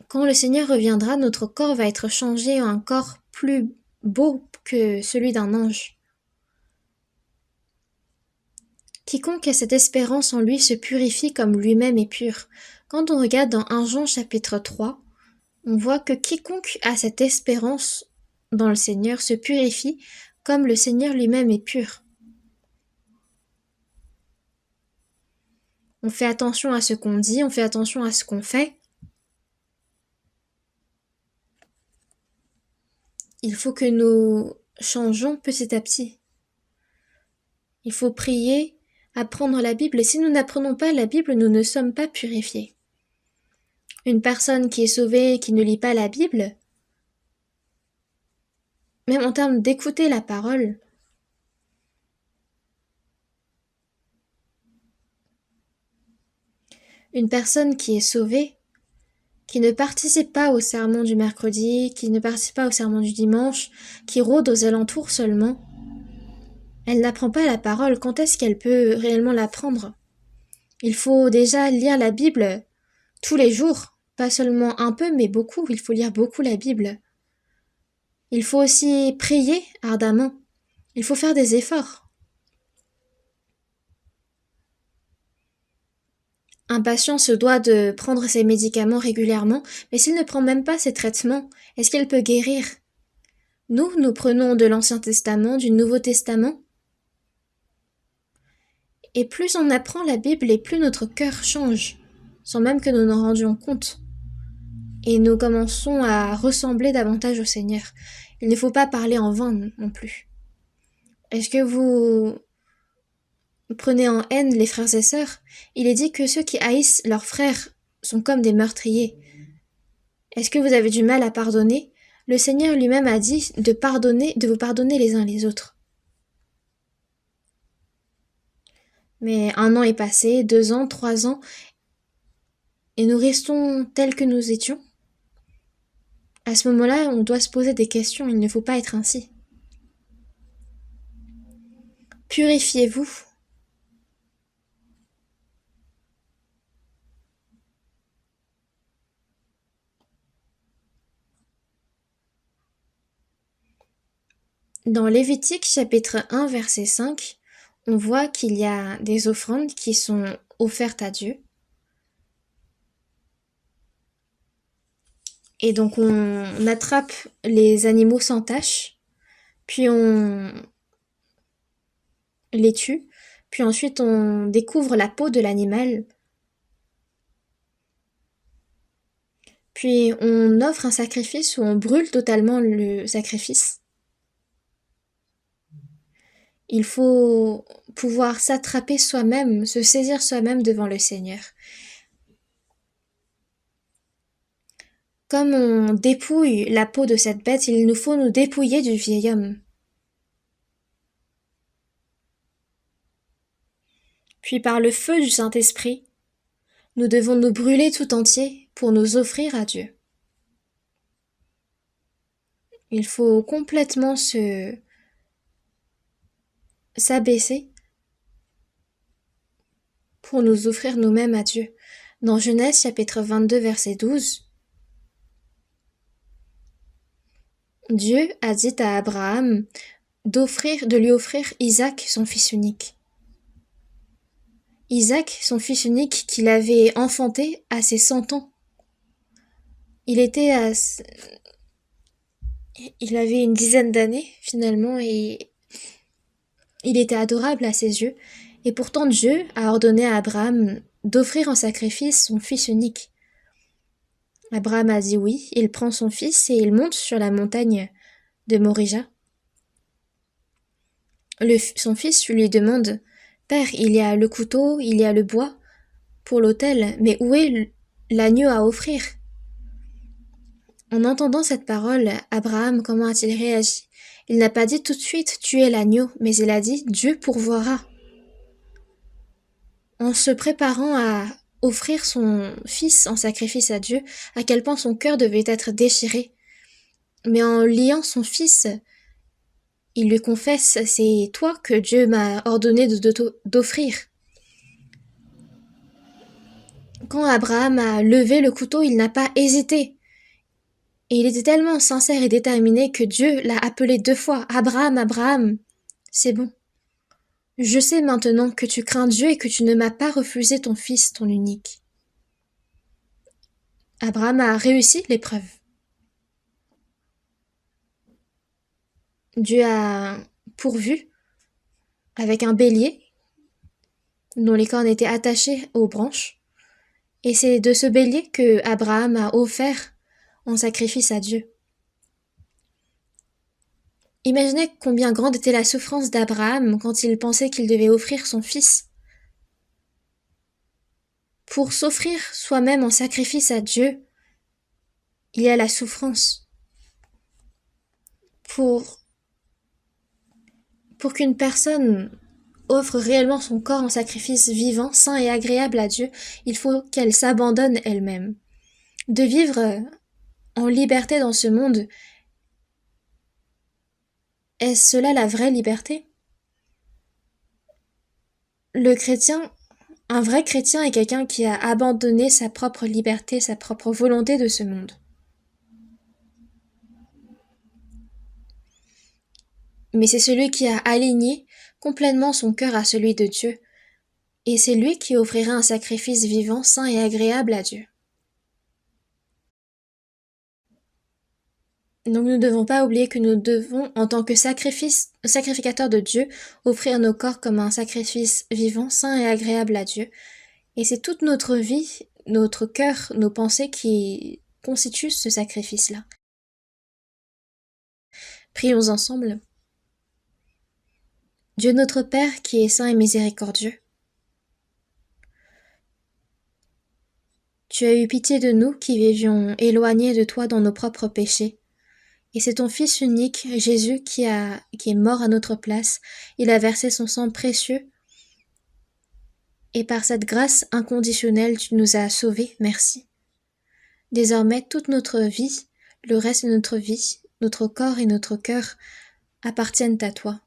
Quand le Seigneur reviendra, notre corps va être changé en un corps plus beau que celui d'un ange. Quiconque a cette espérance en lui se purifie comme lui-même est pur. Quand on regarde dans 1 Jean chapitre 3, on voit que quiconque a cette espérance dans le Seigneur se purifie comme le Seigneur lui-même est pur. On fait attention à ce qu'on dit, on fait attention à ce qu'on fait. Il faut que nous changeons petit à petit. Il faut prier, apprendre la Bible, et si nous n'apprenons pas la Bible, nous ne sommes pas purifiés. Une personne qui est sauvée, qui ne lit pas la Bible, même en termes d'écouter la parole, Une personne qui est sauvée, qui ne participe pas au sermon du mercredi, qui ne participe pas au sermon du dimanche, qui rôde aux alentours seulement, elle n'apprend pas la parole. Quand est-ce qu'elle peut réellement l'apprendre? Il faut déjà lire la Bible tous les jours, pas seulement un peu, mais beaucoup. Il faut lire beaucoup la Bible. Il faut aussi prier ardemment. Il faut faire des efforts. Un patient se doit de prendre ses médicaments régulièrement, mais s'il ne prend même pas ses traitements, est-ce qu'il peut guérir? Nous prenons de l'Ancien Testament, du Nouveau Testament, et plus on apprend la Bible et plus notre cœur change, sans même que nous nous rendions compte. Et nous commençons à ressembler davantage au Seigneur. Il ne faut pas parler en vain non plus. Est-ce que vous prenez en haine les frères et sœurs? Il est dit que ceux qui haïssent leurs frères sont comme des meurtriers. Est-ce que vous avez du mal à pardonner? Le Seigneur lui-même a dit de pardonner, de vous pardonner les uns les autres. Mais 1 an est passé, 2 ans, 3 ans, et nous restons tels que nous étions. À ce moment-là, on doit se poser des questions, il ne faut pas être ainsi. Purifiez-vous. Dans Lévitique chapitre 1 verset 5, on voit qu'il y a des offrandes qui sont offertes à Dieu. Et donc on attrape les animaux sans tache, puis on les tue, puis ensuite on découvre la peau de l'animal, puis on offre un sacrifice où on brûle totalement le sacrifice. Il faut pouvoir s'attraper soi-même, se saisir soi-même devant le Seigneur. Comme on dépouille la peau de cette bête, il nous faut nous dépouiller du vieil homme. Puis par le feu du Saint-Esprit, nous devons nous brûler tout entier pour nous offrir à Dieu. Il faut complètement s'abaisser pour nous offrir nous-mêmes à Dieu. Dans Genèse chapitre 22 verset 12, Dieu a dit à Abraham de lui offrir Isaac, son fils unique. Isaac, son fils unique qu'il avait enfanté à ses 100 ans. Il avait une dizaine d'années finalement et il était adorable à ses yeux. Et pourtant Dieu a ordonné à Abraham d'offrir en sacrifice son fils unique. Abraham a dit oui, il prend son fils et il monte sur la montagne de Morija. Son fils lui demande « Père, il y a le couteau, il y a le bois pour l'autel, mais où est l'agneau à offrir ?» En entendant cette parole, Abraham, comment a-t-il réagi? Il n'a pas dit tout de suite « Tuez l'agneau », mais il a dit « Dieu pourvoira ». En se préparant à offrir son fils en sacrifice à Dieu, à quel point son cœur devait être déchiré. Mais en liant son fils, il lui confesse « C'est toi que Dieu m'a ordonné d'offrir ». Quand Abraham a levé le couteau, il n'a pas hésité. Et il était tellement sincère et déterminé que Dieu l'a appelé 2 fois « Abraham, Abraham ». C'est bon. Je sais maintenant que tu crains Dieu et que tu ne m'as pas refusé ton fils, ton unique. Abraham a réussi l'épreuve. Dieu a pourvu avec un bélier dont les cornes étaient attachées aux branches. Et c'est de ce bélier que Abraham a offert en sacrifice à Dieu. Imaginez combien grande était la souffrance d'Abraham quand il pensait qu'il devait offrir son fils. Pour s'offrir soi-même en sacrifice à Dieu, il y a la souffrance. Pour qu'une personne offre réellement son corps en sacrifice vivant, saint et agréable à Dieu, il faut qu'elle s'abandonne elle-même. De vivre en liberté dans ce monde, est-ce cela la vraie liberté? Le chrétien, un vrai chrétien est quelqu'un qui a abandonné sa propre liberté, sa propre volonté de ce monde. Mais c'est celui qui a aligné complètement son cœur à celui de Dieu, et c'est lui qui offrira un sacrifice vivant, saint et agréable à Dieu. Donc nous ne devons pas oublier que nous devons, en tant que sacrificateur de Dieu, offrir nos corps comme un sacrifice vivant, saint et agréable à Dieu. Et c'est toute notre vie, notre cœur, nos pensées qui constituent ce sacrifice-là. Prions ensemble. Dieu notre Père qui est saint et miséricordieux, tu as eu pitié de nous qui vivions éloignés de toi dans nos propres péchés. Et c'est ton Fils unique, Jésus, qui est mort à notre place. Il a versé son sang précieux. Et par cette grâce inconditionnelle, tu nous as sauvés. Merci. Désormais, toute notre vie, le reste de notre vie, notre corps et notre cœur appartiennent à toi.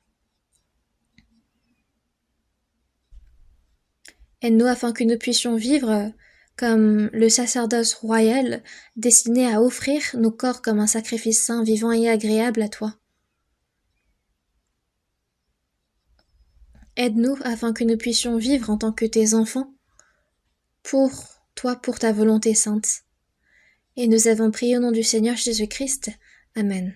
Aide-nous afin que nous puissions vivre comme le sacerdoce royal destiné à offrir nos corps comme un sacrifice saint, vivant et agréable à toi. Aide-nous afin que nous puissions vivre en tant que tes enfants, pour toi, pour ta volonté sainte. Et nous avons prié au nom du Seigneur Jésus-Christ. Amen.